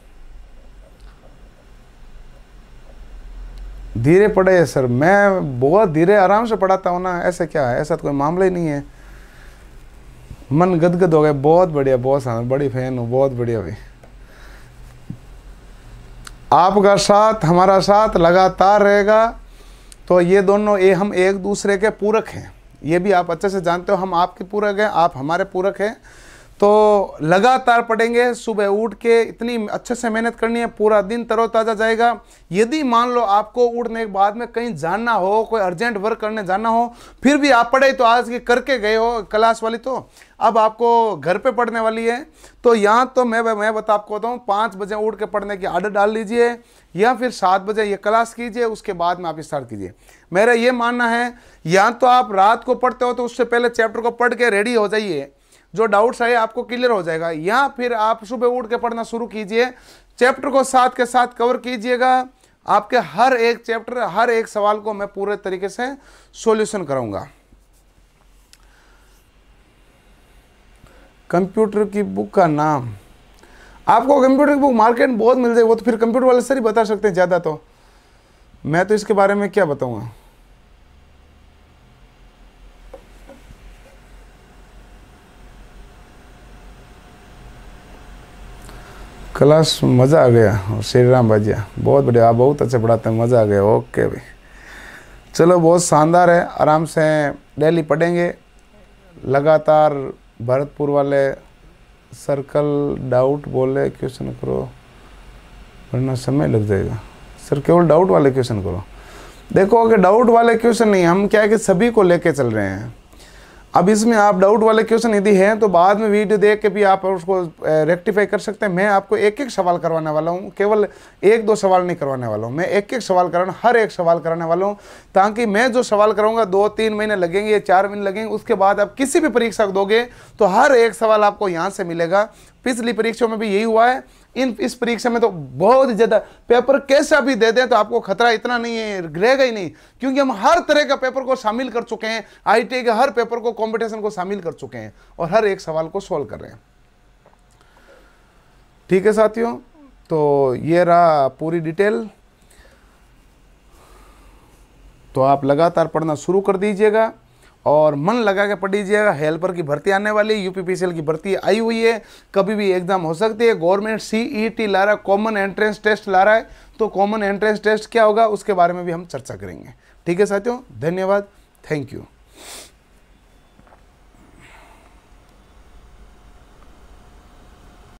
धीरे पढ़े सर, मैं बहुत धीरे आराम से पढ़ाता हूँ ना, ऐसा क्या है? ऐसा तो कोई मामला ही नहीं है। मन गदगद हो गया। बहुत बढ़िया, बहुत शानदार, बड़ी फैन हूँ, बहुत बढ़िया भाई। आपका साथ, हमारा साथ लगातार रहेगा। तो ये दोनों हम एक दूसरे के पूरक हैं, ये भी आप अच्छे से जानते हो। हम आपके पूरक हैं, आप हमारे पूरक हैं। तो लगातार पढ़ेंगे, सुबह उठ के इतनी अच्छे से मेहनत करनी है, पूरा दिन तरोताज़ा जाएगा। यदि मान लो आपको उठने के बाद में कहीं जाना हो, कोई अर्जेंट वर्क करने जाना हो, फिर भी आप पढ़े तो आज की करके गए हो क्लास वाली, तो अब आपको घर पे पढ़ने वाली है। तो यहाँ तो मैं आपको बताऊँ 5 बजे उठ के पढ़ने की आदत डाल लीजिए, या फिर 7 बजे ये क्लास कीजिए, उसके बाद में आप स्टार्ट कीजिए। मेरा ये मानना है, या तो आप रात को पढ़ते हो तो उससे पहले चैप्टर को पढ़ के रेडी हो जाइए, जो डाउट्स आए आपको क्लियर हो जाएगा, या फिर आप सुबह उठ के पढ़ना शुरू कीजिए, चैप्टर को साथ के साथ कवर कीजिएगा। आपके हर एक चैप्टर, हर एक सवाल को मैं पूरे तरीके से सॉल्यूशन कराऊंगा। कंप्यूटर की बुक का नाम, आपको कंप्यूटर की बुक मार्केट में बहुत मिल जाएगी, वो तो फिर कंप्यूटर वाले सर ही बता सकते हैं ज़्यादा, तो मैं तो इसके बारे में क्या बताऊंगा। क्लास मज़ा आ गया। श्री राम भाजिया, बहुत बढ़िया, आप बहुत अच्छे पढ़ाते हैं, मज़ा आ गया। ओके भाई, चलो, बहुत शानदार है। आराम से डेली पढ़ेंगे लगातार। भरतपुर वाले सर्कल डाउट बोले क्वेश्चन करो, वरना समय लग जाएगा। सर केवल डाउट वाले क्वेश्चन करो। देखो कि डाउट वाले क्वेश्चन नहीं, हम क्या है कि सभी को लेके चल रहे हैं। अब इसमें आप डाउट वाले क्वेश्चन यदि हैं तो बाद में वीडियो देख के भी आप उसको रेक्टिफाई कर सकते हैं। मैं आपको एक एक सवाल करवाने वाला हूँ, केवल 1-2 सवाल नहीं करवाने वाला हूँ, मैं एक एक सवाल कराना, हर एक सवाल कराने वाला हूँ, ताकि मैं जो सवाल कराऊंगा 2-3 महीने लगेंगे या 4 महीने लगेंगे, उसके बाद आप किसी भी परीक्षा को दोगे तो हर एक सवाल आपको यहाँ से मिलेगा। पिछली परीक्षाओं में भी यही हुआ है। इस परीक्षा में तो बहुत ही ज़्यादा, पेपर कैसा भी दे दें तो आपको खतरा इतना नहीं है, रहेगा ही नहीं, क्योंकि हम हर तरह का पेपर को शामिल कर चुके हैं। आईटी के हर पेपर को, कंपटीशन को शामिल कर चुके हैं और हर एक सवाल को सॉल्व कर रहे हैं। ठीक है साथियों, तो ये रहा पूरी डिटेल। तो आप लगातार पढ़ना शुरू कर दीजिएगा और मन लगा के पढ़ लीजिएगा। हेल्पर की भर्ती आने वाली, यूपीपीसीएल की भर्ती आई हुई है, कभी भी एग्जाम हो सकती है। गवर्नमेंट सीईटी ला रहा है, कॉमन एंट्रेंस टेस्ट ला रहा है, तो कॉमन एंट्रेंस टेस्ट क्या होगा उसके बारे में भी हम चर्चा करेंगे। ठीक है साथियों, धन्यवाद, थैंक यू।